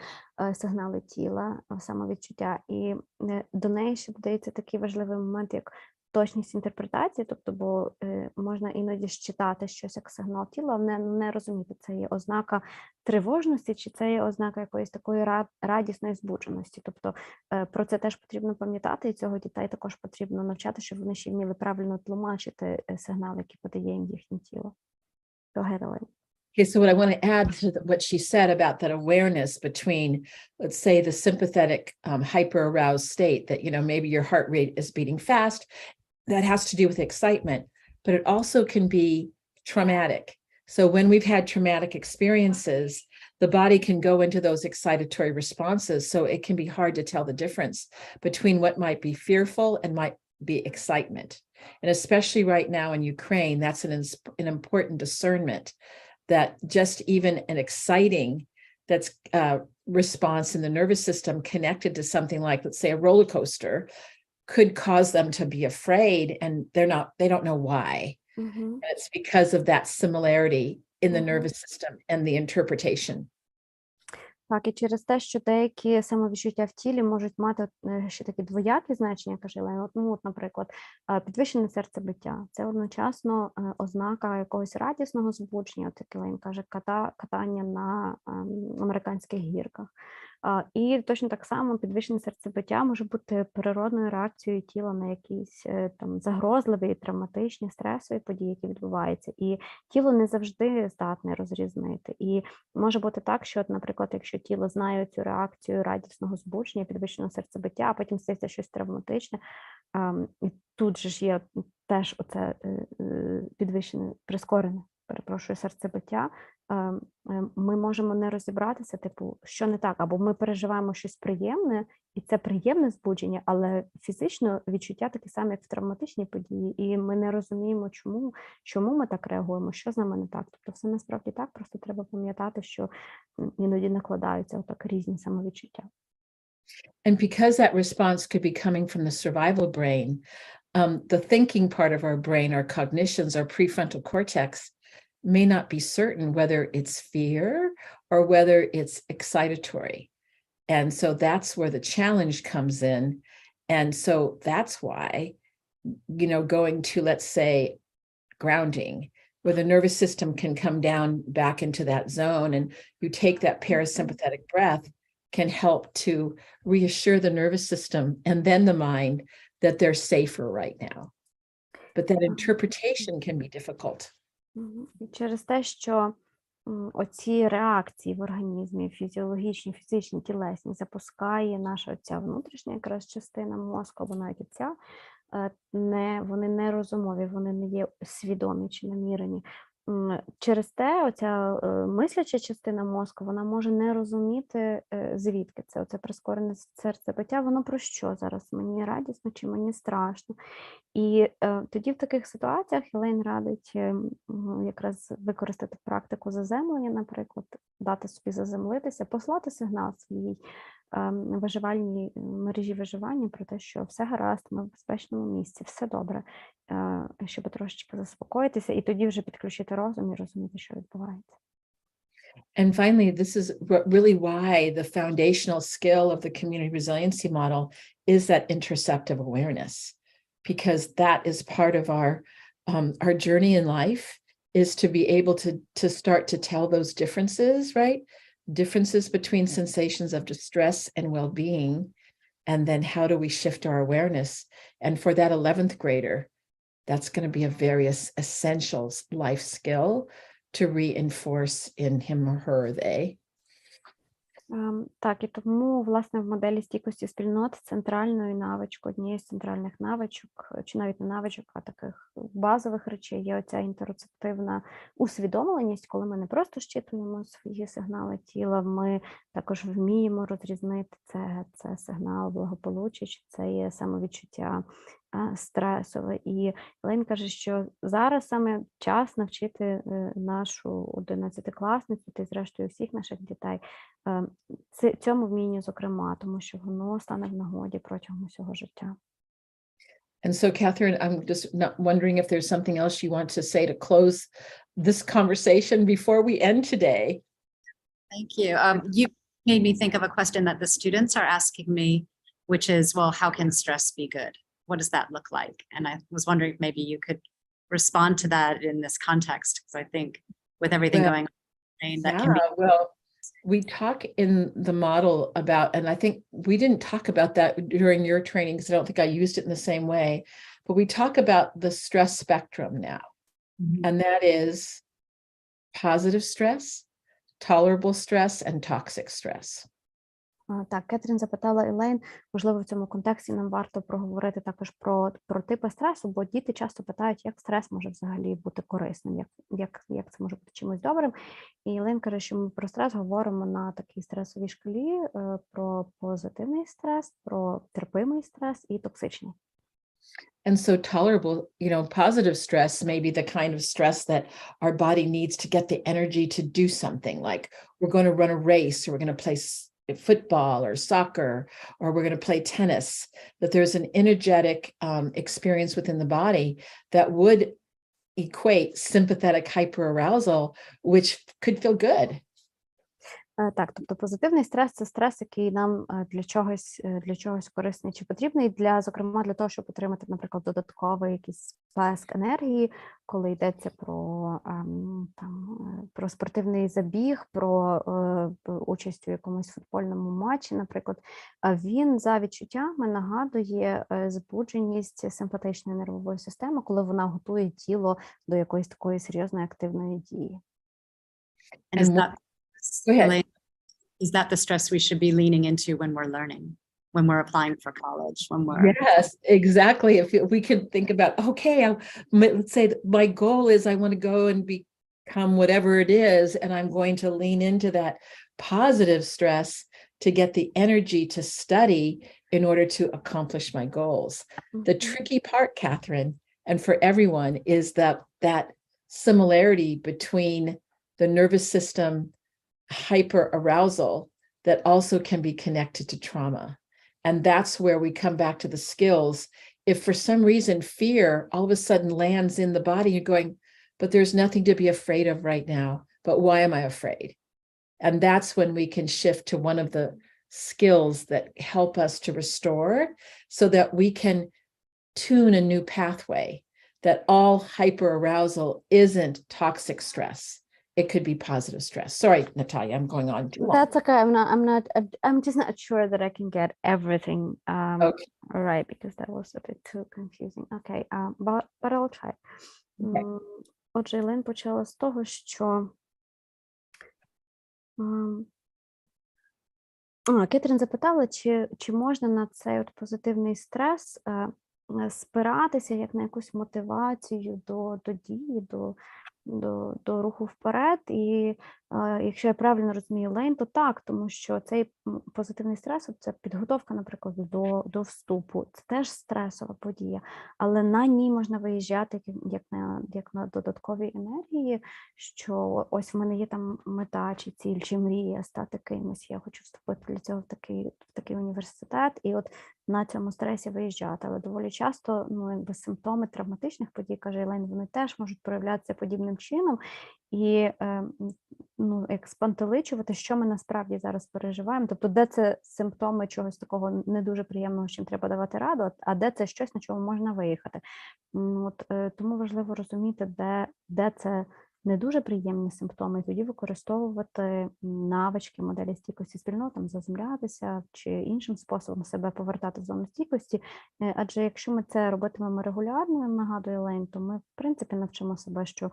сигнали тіла, самовідчуття, і до неї ще додається такий важливий момент, як точність інтерпретації, тобто, бо можна іноді считати щось як сигнал тіла, але не розуміти, це є ознака тривожності, чи це є ознака якоїсь такої радісної збудженості. Тобто про це теж потрібно пам'ятати, і цього дітей також потрібно навчати, щоб вони ще вміли правильно тлумачити сигнали, які подає їм їхнє тіло. Go ahead, Elaine. Okay, so what I want to add to what she said about that awareness between, let's say, the sympathetic hyper-aroused state that, maybe your heart rate is beating fast, that has to do with excitement, but it also can be traumatic. So when we've had traumatic experiences, the body can go into those excitatory responses. So it can be hard to tell the difference between what might be fearful and might be excitement. And especially right now in Ukraine, that's an important discernment, that just even an exciting that's response in the nervous system connected to something like, let's say, a roller coaster could cause them to be afraid, and they don't know why. Mm-hmm. And it's because of that similarity in the nervous system and the interpretation. Так, і через те, що деякі самовідчуття в тілі можуть мати ще такі двоякі значення, каже Елена. Наприклад, підвищене серцебиття. Це одночасно ознака якогось радісного збудження, от як Елена каже, катання на американських гірках. І точно так само підвищене серцебиття може бути природною реакцією тіла на якісь там загрозливі, травматичні, стресові події, які відбуваються. І тіло не завжди здатне розрізнити. І може бути так, що, наприклад, якщо тіло знає цю реакцію радісного збудження, підвищеного серцебиття, а потім стається щось травматичне, і тут же ж є теж оце підвищене, прискорене, серцебиття, ми можемо не розібратися, що не так, або ми переживаємо щось приємне, і це приємне збудження, але фізично відчуття такі самі, як в травматичній події, і ми не розуміємо, чому ми так реагуємо, що з нами не так. Тобто все насправді так, просто треба пам'ятати, що іноді накладаються отак різні самовідчуття. And because that response could be coming from the survival brain, the thinking part of our brain, our cognitions, our prefrontal cortex, may not be certain whether it's fear or whether it's excitatory. And so that's where the challenge comes in. And so that's why, going to, let's say, grounding, where the nervous system can come down back into that zone, and you take that parasympathetic breath, can help to reassure the nervous system and then the mind that they're safer right now. But that interpretation can be difficult. Через те, що оці реакції в організмі, фізіологічні, фізичні, тілесні, запускає наша ця внутрішня якраз частина мозку, або навіть ця, вони не розумові, вони не є свідомі чи намірені. Через те оця мисляча частина мозку, вона може не розуміти, звідки це. Оце прискорене серцебиття, воно про що зараз? Мені радісно чи мені страшно? І тоді в таких ситуаціях Елейн радить якраз використати практику заземлення, наприклад, дати собі заземлитися, послати сигнал своїй виживальній мережі виживання про те, що все гаразд, ми в безпечному місці, все добре, щоб трошечки заспокоїтися, і тоді вже підключити розум і розуміти, що відбувається. And finally, this is really why the foundational skill of the community resiliency model is that interoceptive awareness, because that is part of our journey in life. is to be able to start to tell those differences, right? Differences between sensations of distress and well-being. And then how do we shift our awareness? And for that 11th grader, that's going to be a very essential life skill to reinforce in him or her, they. Так, і тому, власне, в моделі стійкості спільнот центральною навичкою, однією з центральних навичок, чи навіть не навичок, а таких базових речей є оця інтероцептивна усвідомленість, коли ми не просто щитуємо свої сигнали тіла, ми також вміємо розрізнити, це сигнал благополуччя, чи це є самовідчуття стресове. І Елейн каже, що зараз саме час навчити нашу 11-класницю, та й зрештою всіх наших дітей, цьому вмінню, зокрема, тому що воно стане в нагоді протягом усього життя. And so, Catherine, I'm just not wondering if there's something else you want to say to close this conversation before we end today. Thank you. You made me think of a question that the students are asking me, which is, well, how can stress be good? What does that look like? And I was wondering if maybe you could respond to that in this context, because I think with everything going on, that can be. Well, we talk in the model about, and I think we didn't talk about that during your training because I don't think I used it in the same way, but we talk about the stress spectrum now. Mm-hmm. And that is positive stress, tolerable stress, and toxic stress. Так, Кетрін запитала Елейн, можливо, в цьому контексті нам варто проговорити також про типи стресу, бо діти часто питають, як стрес може взагалі бути корисним, як це може бути чимось добрим. І Елейн каже, що ми про стрес говоримо на такій стресовій шкалі, про позитивний стрес, про терпимий стрес і токсичний. And so tolerable, positive stress may be the kind of stress that our body needs to get the energy to do something, like we're going to run a race, or we're going to play football or soccer, or we're going to play tennis, that there's an energetic experience within the body that would equate sympathetic hyperarousal, which could feel good. Так, тобто позитивний стрес – це стрес, який нам для чогось корисний чи потрібний, зокрема для того, щоб отримати, наприклад, додатковий якийсь сплеск енергії, коли йдеться про спортивний забіг, про участь у якомусь футбольному матчі, наприклад. Він за відчуттями нагадує збудженість симпатичної нервової системи, коли вона готує тіло до якоїсь такої серйозної активної дії. Is that the stress we should be leaning into when we're learning, when we're applying for college, when we're... Yes, exactly. If we could think about, okay, let's say that my goal is I want to go and become whatever it is, and I'm going to lean into that positive stress to get the energy to study in order to accomplish my goals. Mm-hmm. The tricky part, Catherine, and for everyone, is that similarity between the nervous system hyperarousal that also can be connected to trauma. And that's where we come back to the skills. If for some reason fear all of a sudden lands in the body, you're going, but there's nothing to be afraid of right now. But why am I afraid? And that's when we can shift to one of the skills that help us to restore, so that we can tune a new pathway, that all hyperarousal isn't toxic stress. It could be positive stress. Sorry, Natalia, I'm going on too long. That's okay. I'm just not sure that I can get everything Okay. right, because that was a bit too confusing. Okay, but I'll try. Okay. Отже, Елейн почала з того, що Кетрін запитала, чи можна на цей позитивний стрес спиратися як на якусь мотивацію до дії, до руху вперед. І якщо я правильно розумію Елейн, то так, тому що цей позитивний стрес – це підготовка, наприклад, до вступу. Це теж стресова подія, але на ній можна виїжджати як на додатковій енергії, що ось в мене є там мета, чи ціль, чи мрія стати кимось, я хочу вступити для цього в такий університет, і от на цьому стресі виїжджати. Але доволі часто симптоми травматичних подій, каже Елейн, вони теж можуть проявлятися подібним певним чином і як спантеличувати, що ми насправді зараз переживаємо. Тобто, де це симптоми чогось такого не дуже приємного, з чим треба давати раду, а де це щось, на чому можна виїхати. Тому важливо розуміти, де це не дуже приємні симптоми, і тоді використовувати навички моделі стійкості спільнотам, заземлятися чи іншим способом себе повертати в зону стійкості. Адже якщо ми це робитимемо регулярно, нагадує Елейн, то ми, в принципі, навчимо себе, що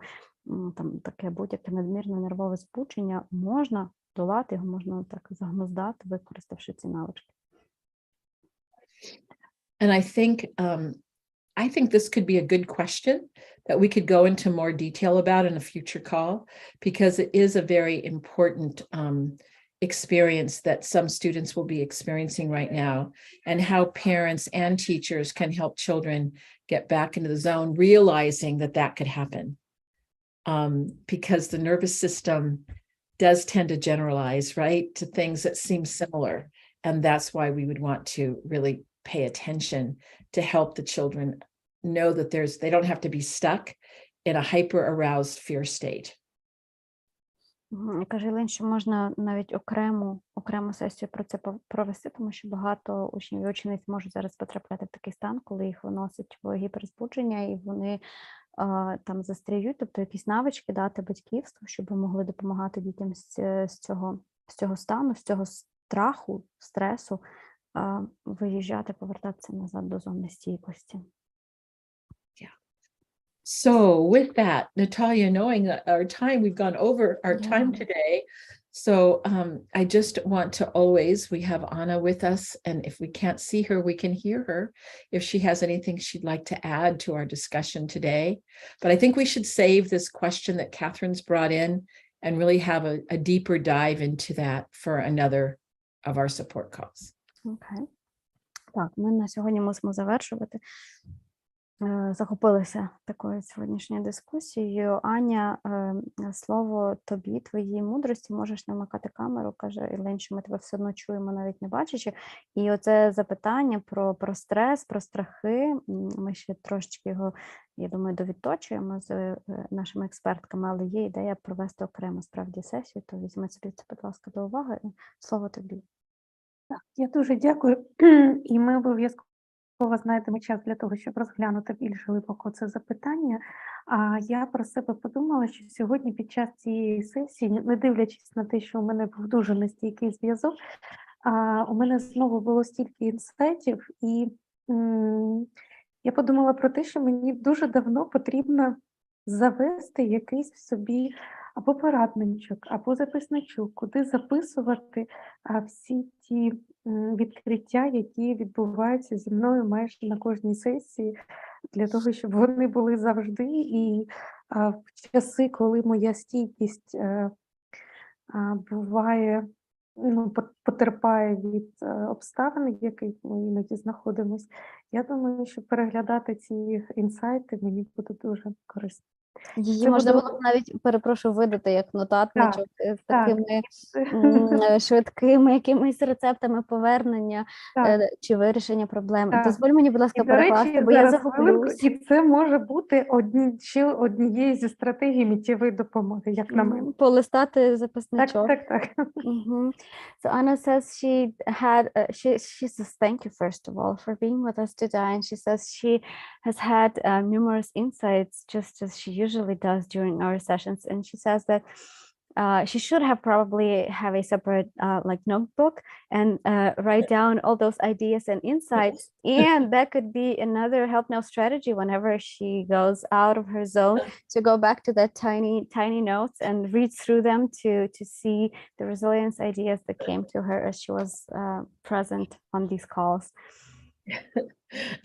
таке будь-яке надмірне нервове збудження можна долати, його можна так загнуздати, використавши ці навички. And I think this could be a good question that we could go into more detail about in a future call, because it is a very important experience that some students will be experiencing right now, and how parents and teachers can help children get back into the zone, realizing that that could happen. Because the nervous system does tend to generalize, right, to things that seem similar. And that's why we would want to really pay attention to help the children know that they don't have to be stuck in a hyper-aroused fear state. Каже Елейн, що можна навіть окрему сесію про це провести, тому що багато учнів і учениць можуть зараз потрапляти в такий стан, коли їх виносить в гіперзбудження, і вони там застряють, тобто якісь навички дати батьківству, щоб могли допомагати дітям з цього стану, з цього страху, стресу, виїжджати, повертатися назад до зони стійкості. So with that, Natalia, knowing that we've gone over our time today. So I just want to we have Anna with us, and if we can't see her, we can hear her if she has anything she'd like to add to our discussion today. But I think we should save this question that Catherine's brought in and really have a deeper dive into that for another of our support calls. Okay. Так, ми на сьогодні мусимо завершувати. Захопилися такою сьогоднішньою дискусією. Аня, слово тобі, твоїй мудрості, можеш не вмикати камеру, каже Елейн, що ми тебе все одно чуємо, навіть не бачачи. І оце запитання про стрес, про страхи, ми ще трошечки його, я думаю, довідточуємо з нашими експертками, але є ідея провести окремо справді сесію, то візьми собі це, будь ласка, до уваги. Слово тобі. Так, я дуже дякую, і ми обов'язково знайдемо час для того, щоб розглянути більш глибоко це запитання. А я про себе подумала, що сьогодні під час цієї сесії, не дивлячись на те, що у мене був дуже нестійкий зв'язок, у мене знову було стільки інсайтів, і я подумала про те, що мені дуже давно потрібно завести якийсь в собі або порадничок, або записничок, куди записувати всі ті відкриття, які відбуваються зі мною майже на кожній сесії, для того, щоб вони були завжди. І в часи, коли моя стійкість буває, потерпає від обставин, в яких ми іноді знаходимося, я думаю, що переглядати ці інсайти мені буде дуже корисно. Її можна було б навіть, перепрошую, видати як нотатничок з такими швидкими якимись рецептами повернення чи вирішення проблем. Дозволь мені, будь ласка, перекласти, бо я загублюсь. І це може бути ще однією зі стратегій миттєвої допомоги, як на мене. Полистати записничок. Так. So Anna says she says thank you first of all for being with us today, and she says she has had numerous insights just as she usually does during our sessions, and she says that she should have probably have a separate like notebook and write down all those ideas and insights, and that could be another help now strategy whenever she goes out of her zone, to go back to that tiny notes and read through them to see the resilience ideas that came to her as she was present on these calls.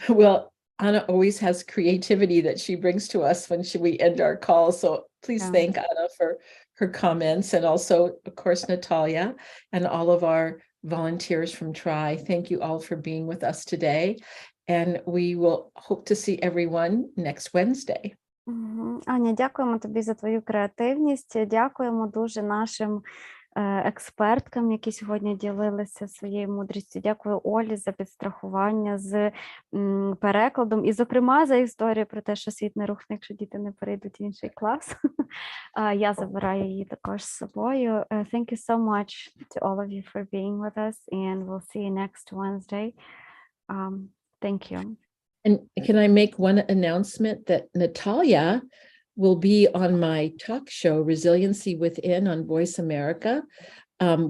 Well, Anna always has creativity that she brings to us when we end our call. So please thank Anna for her comments, and also, of course, Natalia and all of our volunteers from TRI. Thank you all for being with us today. And we will hope to see everyone next Wednesday. Аня, дякуємо тобі за твою креативність. Дякуємо дуже нашим експерткам, які сьогодні ділилися своєю мудрістю. Дякую Олі за підстрахування з перекладом і, зокрема, за історію про те, що світ не рухне, якщо діти не перейдуть в інший клас. Я забираю її також з собою. Thank you so much to all of you for being with us, and we'll see you next Wednesday. Thank you. And can I make one announcement that Natalia will be on my talk show, Resiliency Within, on Voice America.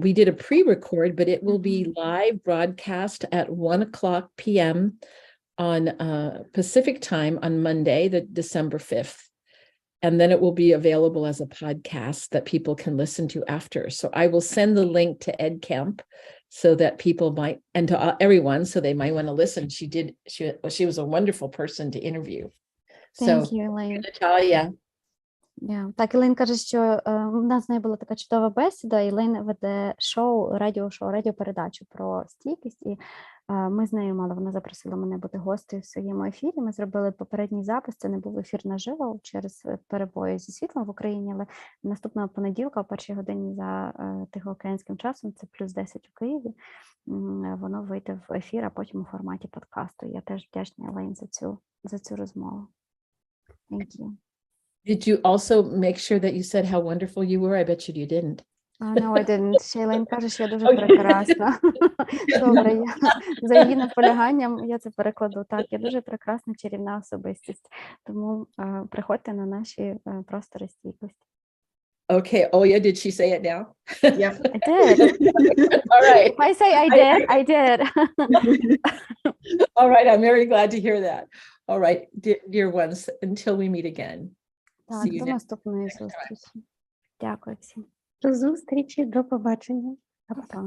We did a pre-record, but it will be live broadcast at 1:00 p.m. on Pacific time on Monday, the December 5th. And then it will be available as a podcast that people can listen to after. So I will send the link to Ed Kemp so that people might, and to everyone, so they might want to listen. She was a wonderful person to interview. Thank you, Elaine. Natalia. Yeah. Так, Елейн каже, що в нас з нею була така чудова бесіда. Елейн веде радіопередачу про стійкість, і ми з нею мали, вона запросила мене бути гостею в своєму ефірі. Ми зробили попередній запис, це не був ефір наживо через перебої зі світлом в Україні, але наступного понеділка о 1-й годині за тихоокеанським часом, це +10 у Києві, воно вийде в ефір, а потім у форматі подкасту. Я теж вдячна Елейн за цю розмову. Thank you. Did you also make sure that you said how wonderful you were? I bet you didn't. No, I didn't. Шейлайн каже, що я дуже прекрасна. Добре, я за її наполяганням я це перекладу так. Я дуже прекрасна чарівна особистість. Тому приходьте на наші простори стійкості. Okay. Oh yeah, did she say it now? Yeah. I did. All right. If I say I did. All right. I'm very glad to hear that. All right, dear ones, until we meet again. Так, до наступної зустрічі. Дякую всім. До зустрічі, до побачення. Па-па.